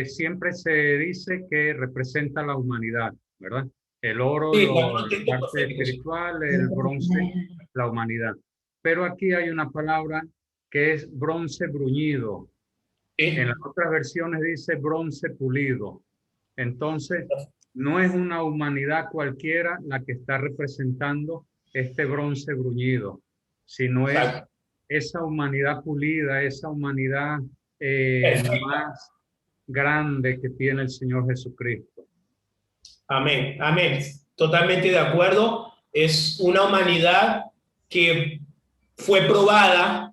siempre se dice que representa la humanidad, ¿verdad? El oro, Sí, la parte espiritual, el bronce, la humanidad. Pero aquí hay una palabra que es bronce bruñido. Sí. En las otras versiones dice bronce pulido. Entonces, no es una humanidad cualquiera la que está representando este bronce bruñido, sino es esa humanidad pulida, esa humanidad más grande que tiene el Señor Jesucristo. Amén, amén. Totalmente de acuerdo. Es una humanidad que fue probada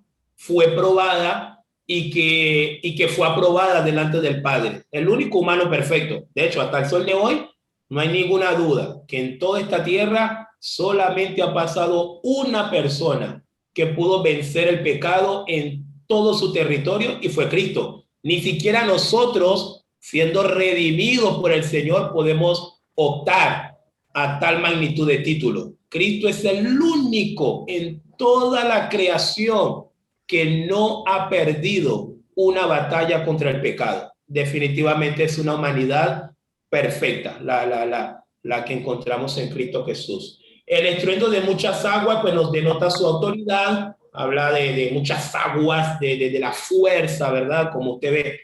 y que fue aprobada delante del Padre. El único humano perfecto. De hecho, hasta el sol de hoy, no hay ninguna duda que en toda esta tierra solamente ha pasado una persona que pudo vencer el pecado en todo su territorio y fue Cristo. Ni siquiera nosotros, siendo redimidos por el Señor, podemos optar a tal magnitud de título. Cristo es el único en toda la creación que no ha perdido una batalla contra el pecado. Definitivamente es una humanidad perfecta, la que encontramos en Cristo Jesús. El estruendo de muchas aguas pues nos denota su autoridad, habla de muchas aguas, de la fuerza, ¿verdad? Como usted ve,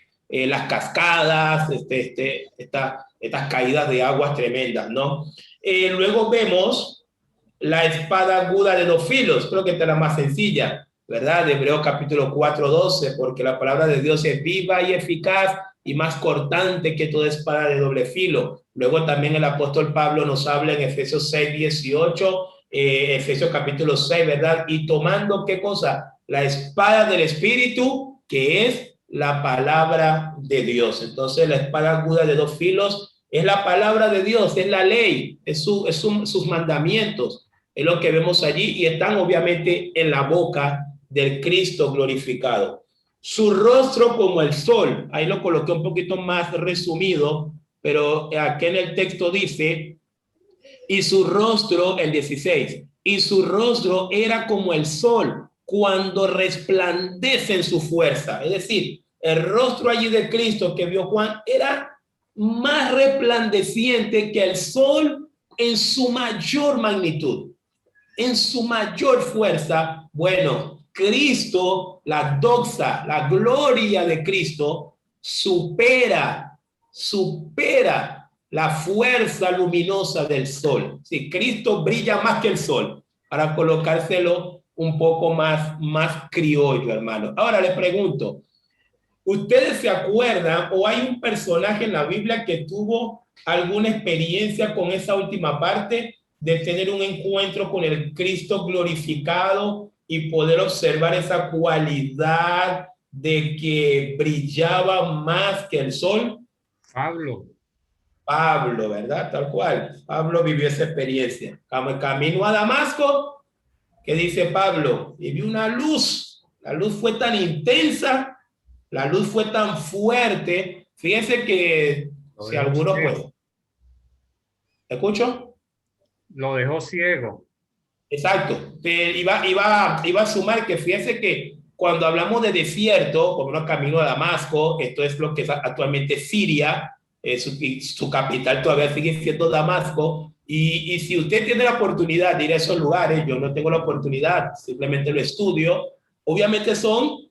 las cascadas, estas caídas de aguas tremendas, ¿no? Luego vemos la espada aguda de 2 filos, creo que esta es la más sencilla, ¿verdad? De Hebreos capítulo 4:12, porque la palabra de Dios es viva y eficaz y más cortante que toda espada de doble filo. Luego también el apóstol Pablo nos habla en Efesios 6:18, Efesios capítulo 6, ¿verdad? Y tomando, ¿qué cosa? La espada del Espíritu, que es la palabra de Dios. Entonces la espada aguda de 2 filos es la palabra de Dios, es la ley, sus mandamientos, es lo que vemos allí y están obviamente en la boca del Cristo glorificado. Su rostro como el sol, ahí lo coloqué un poquito más resumido, pero aquí en el texto dice, y su rostro, el 16, y su rostro era como el sol cuando resplandece en su fuerza. Es decir, el rostro allí de Cristo que vio Juan era más resplandeciente que el sol en su mayor magnitud, en su mayor fuerza. Bueno, Cristo, la doxa, la gloria de Cristo, supera la fuerza luminosa del sol. Sí, Cristo brilla más que el sol, para colocárselo un poco más criollo, hermano. Ahora les pregunto, ¿ustedes se acuerdan o hay un personaje en la Biblia que tuvo alguna experiencia con esa última parte de tener un encuentro con el Cristo glorificado y poder observar esa cualidad de que brillaba más que el sol? Pablo, ¿verdad? Tal cual. Pablo vivió esa experiencia. Camino a Damasco, ¿qué dice Pablo? Y vi una luz. La luz fue tan intensa, la luz fue tan fuerte. Fíjense que si alguno pues... ¿Escucho? Lo dejó ciego. Exacto. Iba a sumar que fíjense que cuando hablamos de desierto, como un camino a Damasco, esto es lo que es actualmente Siria, su capital todavía sigue siendo Damasco, y si usted tiene la oportunidad de ir a esos lugares, yo no tengo la oportunidad, simplemente lo estudio, obviamente son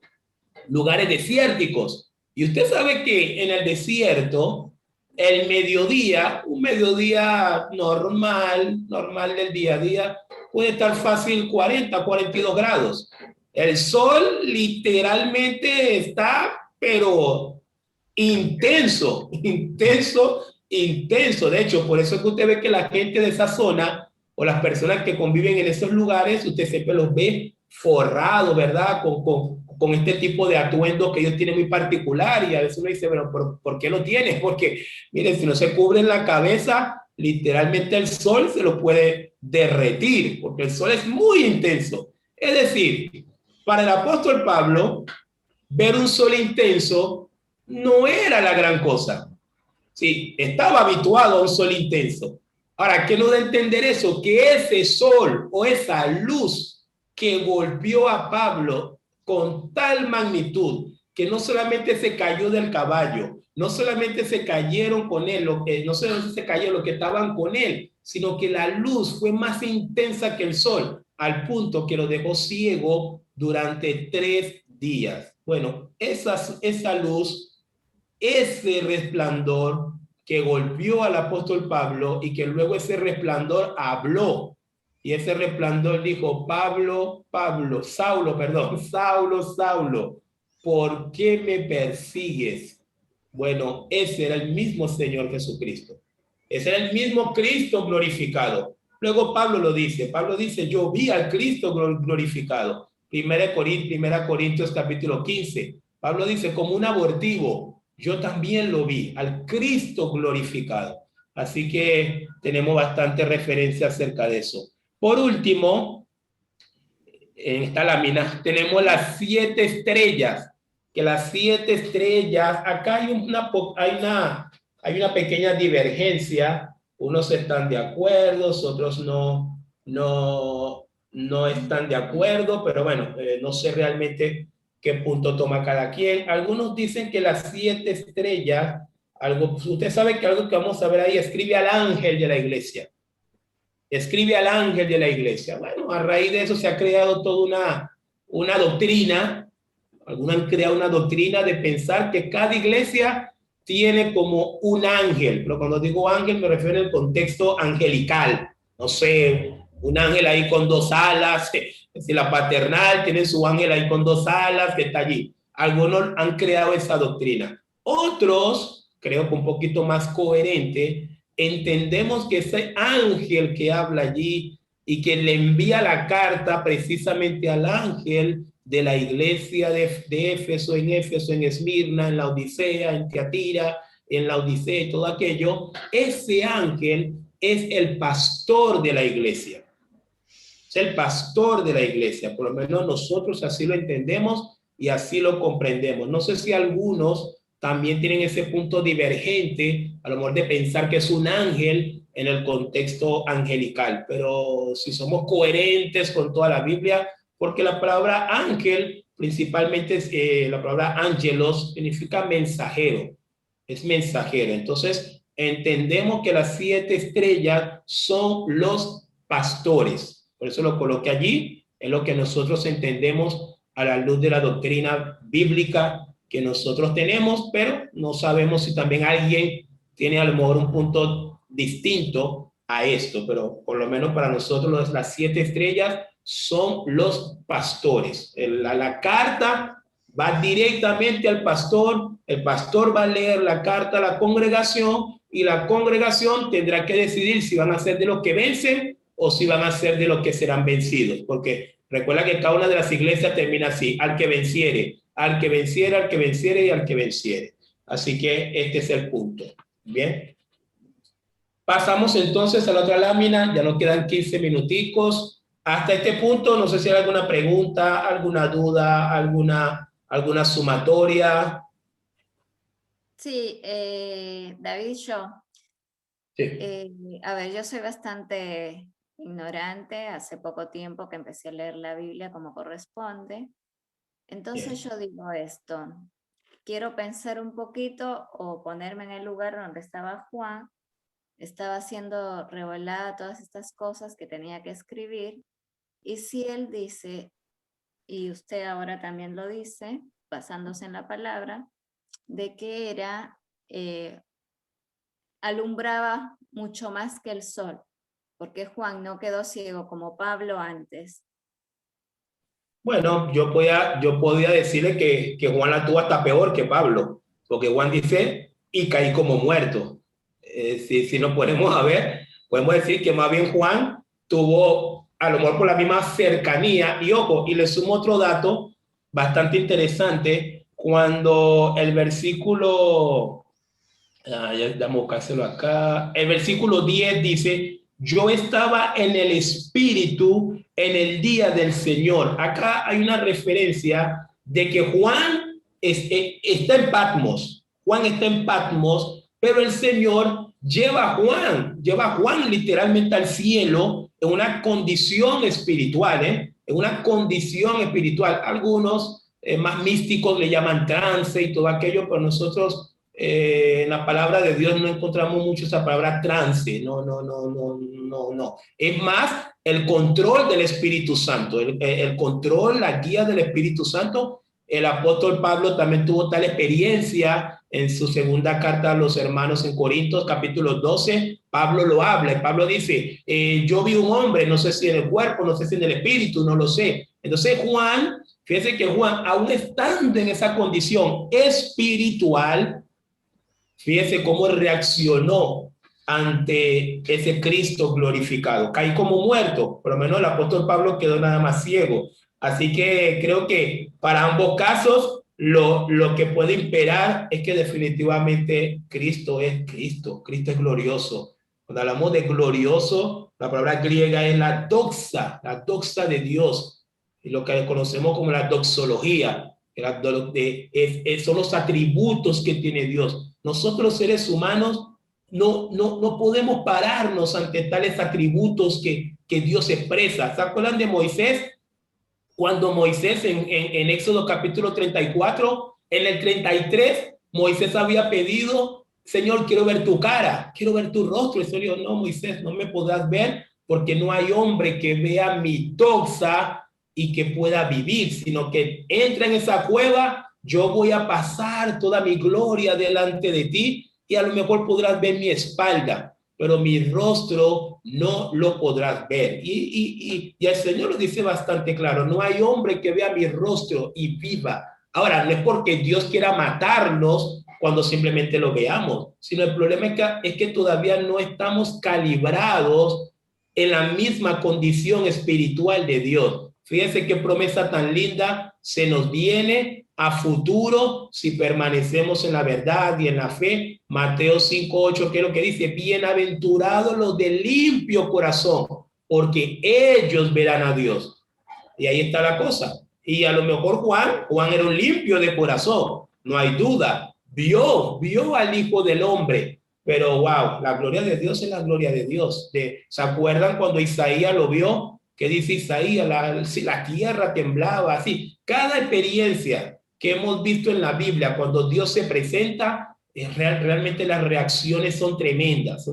lugares desérticos, y usted sabe que en el desierto el mediodía, un mediodía normal del día a día, puede estar fácil 40, 42 grados. El sol literalmente está, pero intenso, intenso, intenso. De hecho, por eso es que usted ve que la gente de esa zona o las personas que conviven en esos lugares, usted siempre los ve forrados, ¿verdad? Con este tipo de atuendo que ellos tienen muy particular, y a veces uno dice, pero ¿por qué lo tienen? Porque, miren, si no se cubren la cabeza, literalmente el sol se lo puede derretir, porque el sol es muy intenso. Es decir, para el apóstol Pablo, ver un sol intenso no era la gran cosa. Sí, estaba habituado a un sol intenso. Ahora, ¿qué nos da a entender eso? Que ese sol o esa luz que golpeó a Pablo con tal magnitud que no solamente se cayó del caballo, no solamente se cayeron con él, no solamente se cayeron los que estaban con él, sino que la luz fue más intensa que el sol, al punto que lo dejó ciego durante 3 días. Bueno, esa luz, ese resplandor que golpeó al apóstol Pablo y que luego ese resplandor habló. Y ese resplandor dijo, Saulo, ¿por qué me persigues? Bueno, ese era el mismo Señor Jesucristo. Ese era el mismo Cristo glorificado. Luego Pablo dice, yo vi al Cristo glorificado. Primera Corintios capítulo 15. Pablo dice, como un abortivo, yo también lo vi, al Cristo glorificado. Así que tenemos bastante referencia acerca de eso. Por último, en esta lámina tenemos las 7 estrellas, que las 7 estrellas, acá hay una pequeña divergencia, unos están de acuerdo, otros no están de acuerdo, pero bueno, no sé realmente qué punto toma cada quien. Algunos dicen que las 7 estrellas, usted sabe que algo que vamos a ver ahí, escribe al ángel de la iglesia. Escribe al ángel de la iglesia. Bueno, a raíz de eso se ha creado toda una doctrina. Algunos han creado una doctrina de pensar que cada iglesia tiene como un ángel, pero cuando digo ángel me refiero al contexto angelical. No sé, un ángel ahí con 2 alas, si la paternal tiene su ángel ahí con 2 alas que está allí. Algunos han creado esa doctrina. Otros, creo que un poquito más coherente, entendemos que ese ángel que habla allí y que le envía la carta precisamente al ángel de la iglesia de Éfeso, en Esmirna, en la Odisea, en Tiatira, en la Odisea y todo aquello, ese ángel es el pastor de la iglesia. Es el pastor de la iglesia, por lo menos nosotros así lo entendemos y así lo comprendemos. No sé si algunos también tienen ese punto divergente, a lo mejor de pensar que es un ángel en el contexto angelical, pero si somos coherentes con toda la Biblia, porque la palabra ángel, principalmente la palabra ángelos, significa mensajero, es mensajero. Entonces, entendemos que las 7 estrellas son los pastores. Por eso lo coloqué allí, es lo que nosotros entendemos a la luz de la doctrina bíblica que nosotros tenemos, pero no sabemos si también alguien tiene a lo mejor un punto distinto a esto, pero por lo menos para nosotros las 7 estrellas son los pastores. La carta va directamente al pastor, el pastor va a leer la carta a la congregación y la congregación tendrá que decidir si van a ser de los que vencen o si van a ser de los que serán vencidos, porque recuerda que cada una de las iglesias termina así, al que venciere, al que venciere, al que venciere y al que venciere. Así que este es el punto. Bien. Pasamos entonces a la otra lámina, ya nos quedan 15 minuticos. Hasta este punto, no sé si hay alguna pregunta, alguna duda, alguna sumatoria. Sí, David, Sí. a ver, yo soy bastante ignorante, hace poco tiempo que empecé a leer la Biblia como corresponde. Entonces yo digo esto, quiero pensar un poquito o ponerme en el lugar donde estaba Juan, estaba siendo revelada todas estas cosas que tenía que escribir, y si él dice, y usted ahora también lo dice, basándose en la palabra, de que era alumbraba mucho más que el sol, porque Juan no quedó ciego como Pablo antes. Bueno, yo podía decirle que Juan la tuvo hasta peor que Pablo, porque Juan dice, y caí como muerto. Si nos ponemos a ver, podemos decir que más bien Juan tuvo, a lo mejor por la misma cercanía, y ojo, y le sumo otro dato bastante interesante, cuando el versículo, ya vamos a buscárselo acá, el versículo 10 dice, yo estaba en el Espíritu en el día del Señor. Acá hay una referencia de que Juan está en Patmos. Juan está en Patmos, pero el Señor lleva a Juan literalmente al cielo en una condición espiritual, en una condición espiritual. Algunos más místicos le llaman trance y todo aquello, pero nosotros en la palabra de Dios no encontramos mucho esa palabra trance. No. Es más el control del Espíritu Santo, el control, la guía del Espíritu Santo. El apóstol Pablo también tuvo tal experiencia en su segunda carta a los hermanos en Corintios, capítulo 12. Pablo lo habla y Pablo dice, yo vi un hombre, no sé si en el cuerpo, no sé si en el espíritu, no lo sé. Entonces Juan, fíjense que Juan, aún estando en esa condición espiritual, fíjese cómo reaccionó ante ese Cristo glorificado. Caí como muerto, por lo menos el apóstol Pablo quedó nada más ciego. Así que creo que para ambos casos lo que puede imperar es que definitivamente Cristo es Cristo. Cristo es glorioso. Cuando hablamos de glorioso, la palabra griega es la doxa de Dios, y lo que conocemos como la doxología. Son los atributos que tiene Dios. Nosotros los seres humanos no podemos pararnos ante tales atributos que Dios expresa. ¿Se acuerdan de Moisés? Cuando Moisés en Éxodo capítulo 34, en el 33, Moisés había pedido, Señor, quiero ver tu cara, quiero ver tu rostro. Y el Señor dijo, no, Moisés, no me podrás ver porque no hay hombre que vea mi doxa y que pueda vivir, sino que entra en esa cueva, yo voy a pasar toda mi gloria delante de ti y a lo mejor podrás ver mi espalda, pero mi rostro no lo podrás ver. Y el Señor lo dice bastante claro, no hay hombre que vea mi rostro y viva. Ahora, no es porque Dios quiera matarnos cuando simplemente lo veamos, sino el problema es que todavía no estamos calibrados en la misma condición espiritual de Dios. Fíjense qué promesa tan linda se nos viene a futuro si permanecemos en la verdad y en la fe. Mateo 5:8, que es lo que dice, bienaventurados los de limpio corazón, porque ellos verán a Dios. Y ahí está la cosa. Y a lo mejor Juan era un limpio de corazón, no hay duda. Vio al Hijo del Hombre, pero wow, la gloria de Dios es la gloria de Dios. ¿Se acuerdan cuando Isaías lo vio? ¿Qué dice Isaías? La tierra temblaba, así. Cada experiencia que hemos visto en la Biblia, cuando Dios se presenta, realmente las reacciones son tremendas,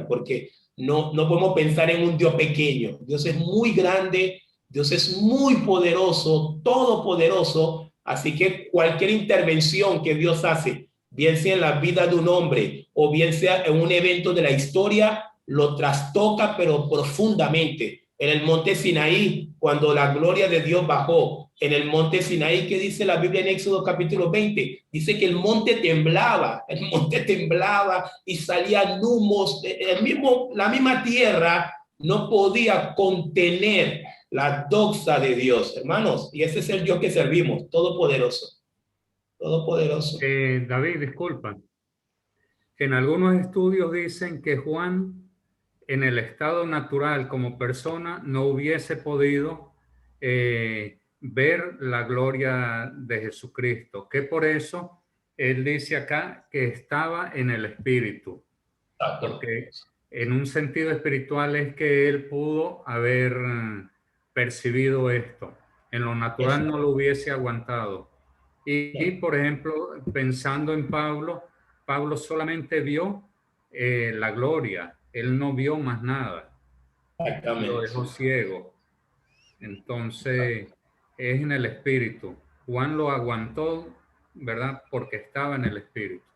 porque no podemos pensar en un Dios pequeño. Dios es muy grande, Dios es muy poderoso, todopoderoso, así que cualquier intervención que Dios hace, bien sea en la vida de un hombre o bien sea en un evento de la historia, lo trastoca pero profundamente. En el monte Sinaí, cuando la gloria de Dios bajó, en el monte Sinaí, ¿qué dice la Biblia en Éxodo capítulo 20? Dice que el monte temblaba y salían humos, la misma tierra no podía contener la doxa de Dios, hermanos, y ese es el Dios que servimos, todopoderoso. David, disculpa. En algunos estudios dicen que Juan, en el estado natural como persona, no hubiese podido ver la gloria de Jesucristo, que por eso él dice acá que estaba en el Espíritu, porque en un sentido espiritual es que él pudo haber percibido esto. En lo natural no lo hubiese aguantado. Y por ejemplo, pensando en Pablo solamente vio la gloria, él no vio más nada. Lo dejó ciego. Entonces, es en el Espíritu. Juan lo aguantó, ¿verdad? Porque estaba en el Espíritu.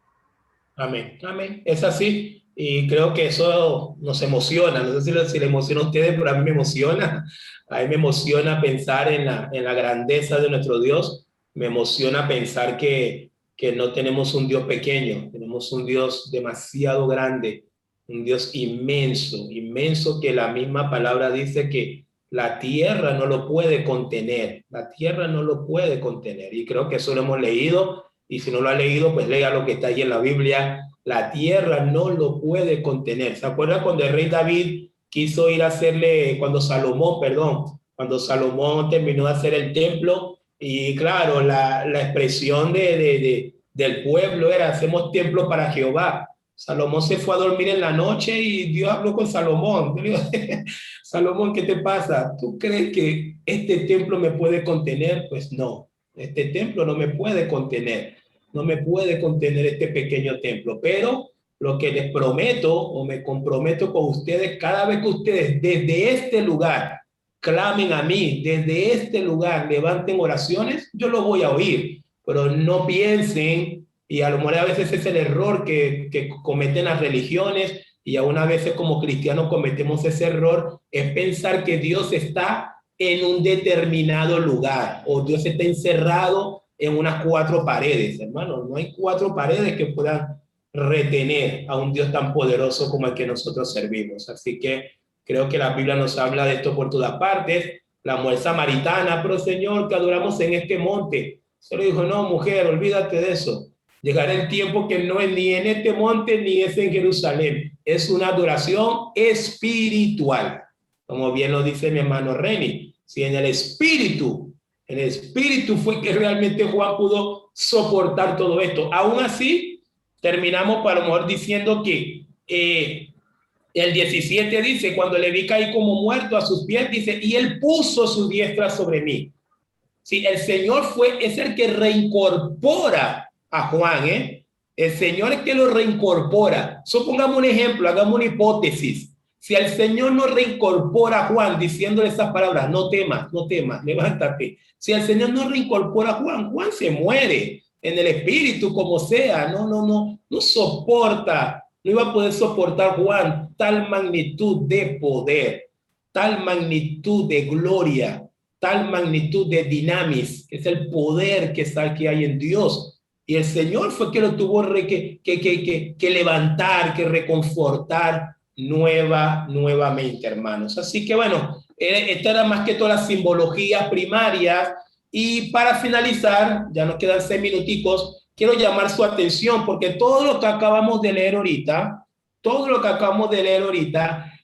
Amén. Es así. Y creo que eso nos emociona. No sé si le emociona a ustedes, pero a mí me emociona. A mí me emociona pensar en la grandeza de nuestro Dios. Me emociona pensar que no tenemos un Dios pequeño, tenemos un Dios demasiado grande, un Dios inmenso, inmenso, que la misma palabra dice que la tierra no lo puede contener, la tierra no lo puede contener. Y creo que eso lo hemos leído, y si no lo ha leído, pues lea lo que está ahí en la Biblia. La tierra no lo puede contener. ¿Se acuerdan cuando el rey David quiso ir a hacerle, cuando Salomón terminó de hacer el templo? Y claro, la expresión del pueblo era: hacemos templo para Jehová. Salomón se fue a dormir en la noche y Dios habló con Salomón. Yo le digo, Salomón, ¿qué te pasa? ¿Tú crees que este templo me puede contener? Pues no, este templo no me puede contener. No me puede contener este pequeño templo. Pero lo que les prometo, o me comprometo con ustedes, cada vez que ustedes desde este lugar clamen a mí, desde este lugar levanten oraciones, yo lo voy a oír. Pero no piensen, y a lo mejor a veces es el error que cometen las religiones, y aún a veces como cristianos cometemos ese error, es pensar que Dios está en un determinado lugar, o Dios está encerrado en unas 4 paredes. Hermano, no hay 4 paredes que puedan retener a un Dios tan poderoso como el que nosotros servimos. Así que creo que la Biblia nos habla de esto por todas partes. La mujer samaritana: pero Señor, que adoramos en este monte. Se le dijo: no, mujer, olvídate de eso. Llegará el tiempo que no es ni en este monte ni es en Jerusalén. Es una adoración espiritual. Como bien lo dice mi hermano Reni. Si en el espíritu fue que realmente Juan pudo soportar todo esto. Aún así, terminamos para lo mejor diciendo que el 17 dice: cuando le vi caí como muerto a sus pies, dice, y él puso su diestra sobre mí. Sí, el Señor es el que reincorpora a Juan, ¿eh? El Señor es que lo reincorpora. Supongamos un ejemplo, hagamos una hipótesis. Si el Señor no reincorpora a Juan diciéndole esas palabras: no temas, levántate. Si el Señor no reincorpora a Juan, Juan se muere en el espíritu, como sea. No soporta. No iba a poder soportar Juan tal magnitud de poder, tal magnitud de gloria, tal magnitud de dinamis, que es el poder que hay en Dios. Y el Señor fue que lo tuvo que levantar, que reconfortar nuevamente, hermanos. Así que bueno, esta era más que todas las simbologías primarias. Y para finalizar, ya nos quedan 6 minuticos, quiero llamar su atención, porque todo lo que acabamos de leer ahorita,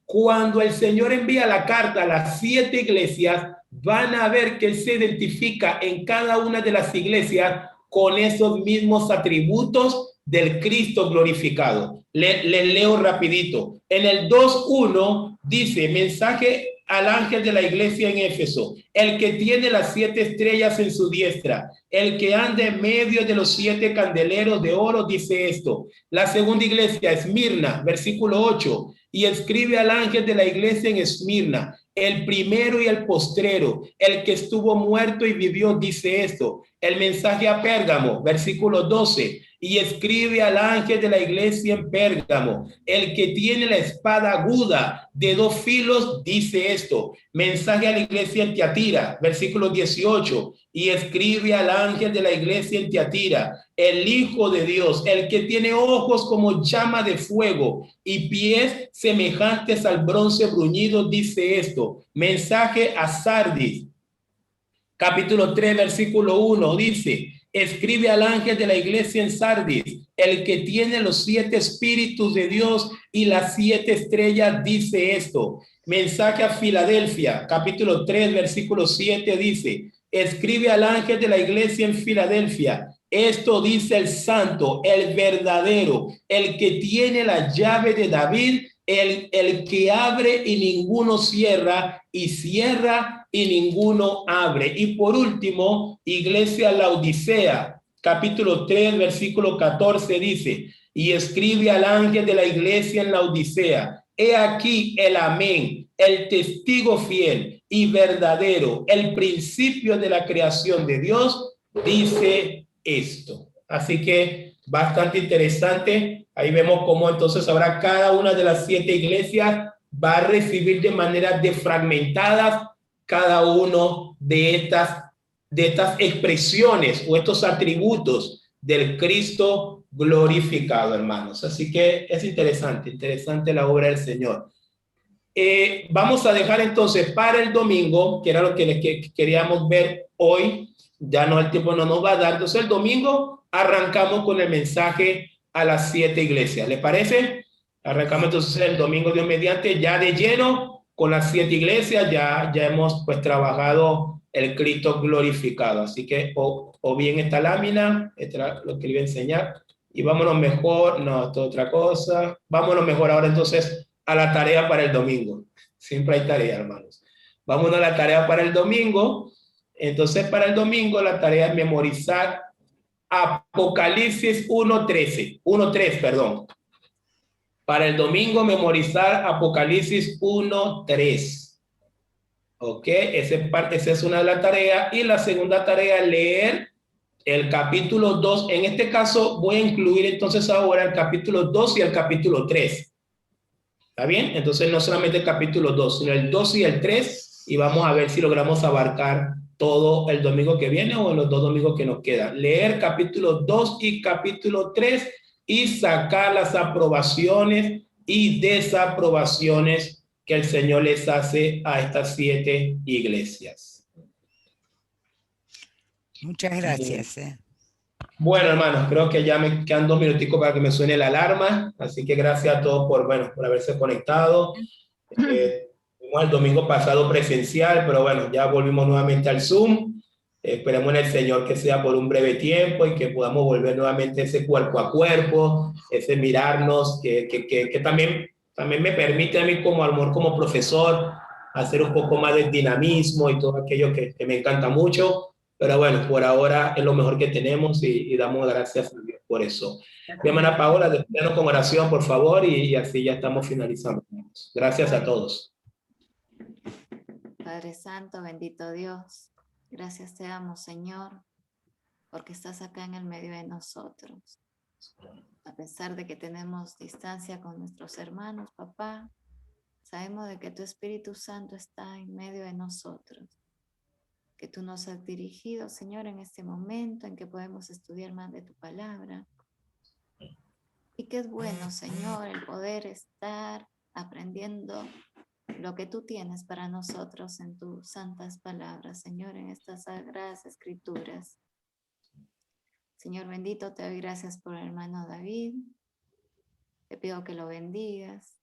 cuando el Señor envía la carta a las 7 iglesias, van a ver que Él se identifica en cada una de las iglesias con esos mismos atributos del Cristo glorificado. Le leo rapidito. En el 2:1 dice: mensaje al ángel de la iglesia en Éfeso, el que tiene las 7 estrellas en su diestra, el que anda en medio de los 7 candeleros de oro, dice esto. La segunda iglesia, Esmirna, versículo 8, y escribe al ángel de la iglesia en Esmirna, el primero y el postrero, el que estuvo muerto y vivió, dice esto. El mensaje a Pérgamo, versículo 12, y escribe al ángel de la iglesia en Pérgamo, el que tiene la espada aguda de 2 filos, dice esto. Mensaje a la iglesia en Tiatira, versículo 18, y escribe al ángel de la iglesia en Tiatira, el Hijo de Dios, el que tiene ojos como llama de fuego y pies semejantes al bronce bruñido, dice esto. Mensaje a Sardis, capítulo 3, versículo 1, dice: escribe al ángel de la iglesia en Sardis, el que tiene los 7 espíritus de Dios y las 7 estrellas, dice esto. Mensaje a Filadelfia, capítulo 3, versículo 7, dice: escribe al ángel de la iglesia en Filadelfia, esto dice el santo, el verdadero, el que tiene la llave de David, el que abre y ninguno cierra, y cierra y ninguno abre. Y por último, iglesia Laodicea, capítulo 3, versículo 14, dice: y escribe al ángel de la iglesia en Laodicea, he aquí el amén, el testigo fiel y verdadero, el principio de la creación de Dios, dice esto. Así que bastante interesante Ahí vemos cómo entonces ahora cada una de las 7 iglesias va a recibir de manera desfragmentadas cada uno de estas expresiones o estos atributos del Cristo glorificado, hermanos. Así que es interesante la obra del Señor. Vamos a dejar entonces para el domingo, que era lo que queríamos ver hoy. Ya no, el tiempo no nos va a dar. Entonces el domingo arrancamos con el mensaje a las 7 iglesias. ¿Les parece? Arrancamos entonces el domingo, Dios mediante, ya de lleno con las 7 iglesias. Ya hemos pues trabajado el Cristo glorificado. Así que o bien esta lámina, esta es lo que le voy a enseñar. Y vámonos mejor, no, esto es otra cosa. Vámonos mejor ahora entonces a la tarea para el domingo. Siempre hay tarea, hermanos. Vámonos a la tarea para el domingo. Entonces, para el domingo la tarea es memorizar Apocalipsis 1:3, perdón. Para el domingo memorizar Apocalipsis 1:3. Ok, esa es una de las tareas. Y la segunda tarea es leer el capítulo 2. En este caso voy a incluir entonces ahora el capítulo 2 y el capítulo 3. ¿Está bien? Entonces no solamente el capítulo 2, sino el 2 y el 3, y vamos a ver si logramos abarcar todo el domingo que viene o en los 2 domingos que nos quedan. Leer capítulo 2 y capítulo 3 y sacar las aprobaciones y desaprobaciones que el Señor les hace a estas 7 iglesias. Muchas gracias. Bueno, hermanos, creo que ya me quedan 2 minuticos para que me suene la alarma, así que gracias a todos por haberse conectado. Tuvimos el domingo pasado presencial, pero bueno, ya volvimos nuevamente al Zoom. Esperemos en el Señor que sea por un breve tiempo y que podamos volver nuevamente ese cuerpo a cuerpo, ese mirarnos, que también me permite a mí como amor, como profesor, hacer un poco más de dinamismo y todo aquello que me encanta mucho. Pero bueno, por ahora es lo mejor que tenemos y damos gracias a Dios por eso. Mi hermana Paola, despídanos con oración, por favor, y así ya estamos finalizando. Gracias a todos. Padre Santo, bendito Dios, gracias te damos, Señor, porque estás acá en el medio de nosotros. A pesar de que tenemos distancia con nuestros hermanos, papá, sabemos de que tu Espíritu Santo está en medio de nosotros. Que tú nos has dirigido, Señor, en este momento en que podemos estudiar más de tu palabra. Y que es bueno, Señor, el poder estar aprendiendo lo que tú tienes para nosotros en tus santas palabras, Señor, en estas sagradas escrituras. Señor bendito, te doy gracias por el hermano David. Te pido que lo bendigas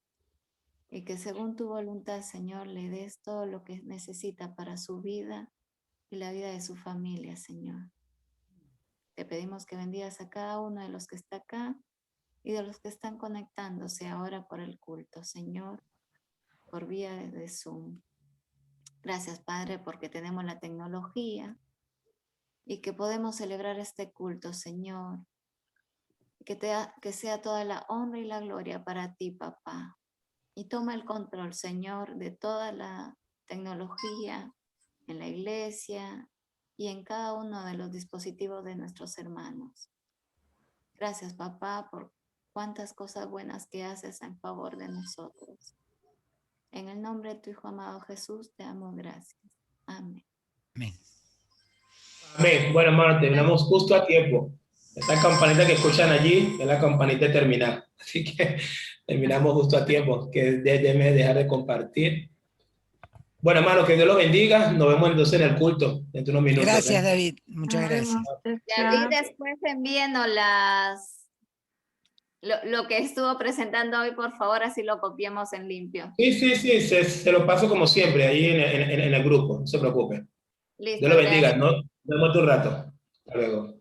y que según tu voluntad, Señor, le des todo lo que necesita para su vida y la vida de su familia, Señor. Te pedimos que bendigas a cada uno de los que está acá y de los que están conectándose ahora por el culto, Señor, por vía de Zoom. Gracias, Padre, porque tenemos la tecnología y que podemos celebrar este culto, Señor. Que sea toda la honra y la gloria para ti, papá. Y toma el control, Señor, de toda la tecnología en la iglesia y en cada uno de los dispositivos de nuestros hermanos. Gracias, papá, por cuántas cosas buenas que haces en favor de nosotros. En el nombre de tu Hijo amado Jesús, te damos gracias. Amén. Amén. Amén. Bueno, hermano, terminamos justo a tiempo. Esa campanita que escuchan allí es la campanita de terminar. Así que terminamos justo a tiempo. Que déjeme dejar de compartir. Bueno, hermano, que Dios lo bendiga. Nos vemos entonces en el culto dentro de unos minutos. Gracias, David. Muchas gracias. David, después envíenos lo que estuvo presentando hoy, por favor, así lo copiamos en limpio. Sí, se lo paso como siempre ahí en el grupo. No se preocupe. Listo, Dios lo bendiga. gracias. Nos vemos un rato. Hasta luego.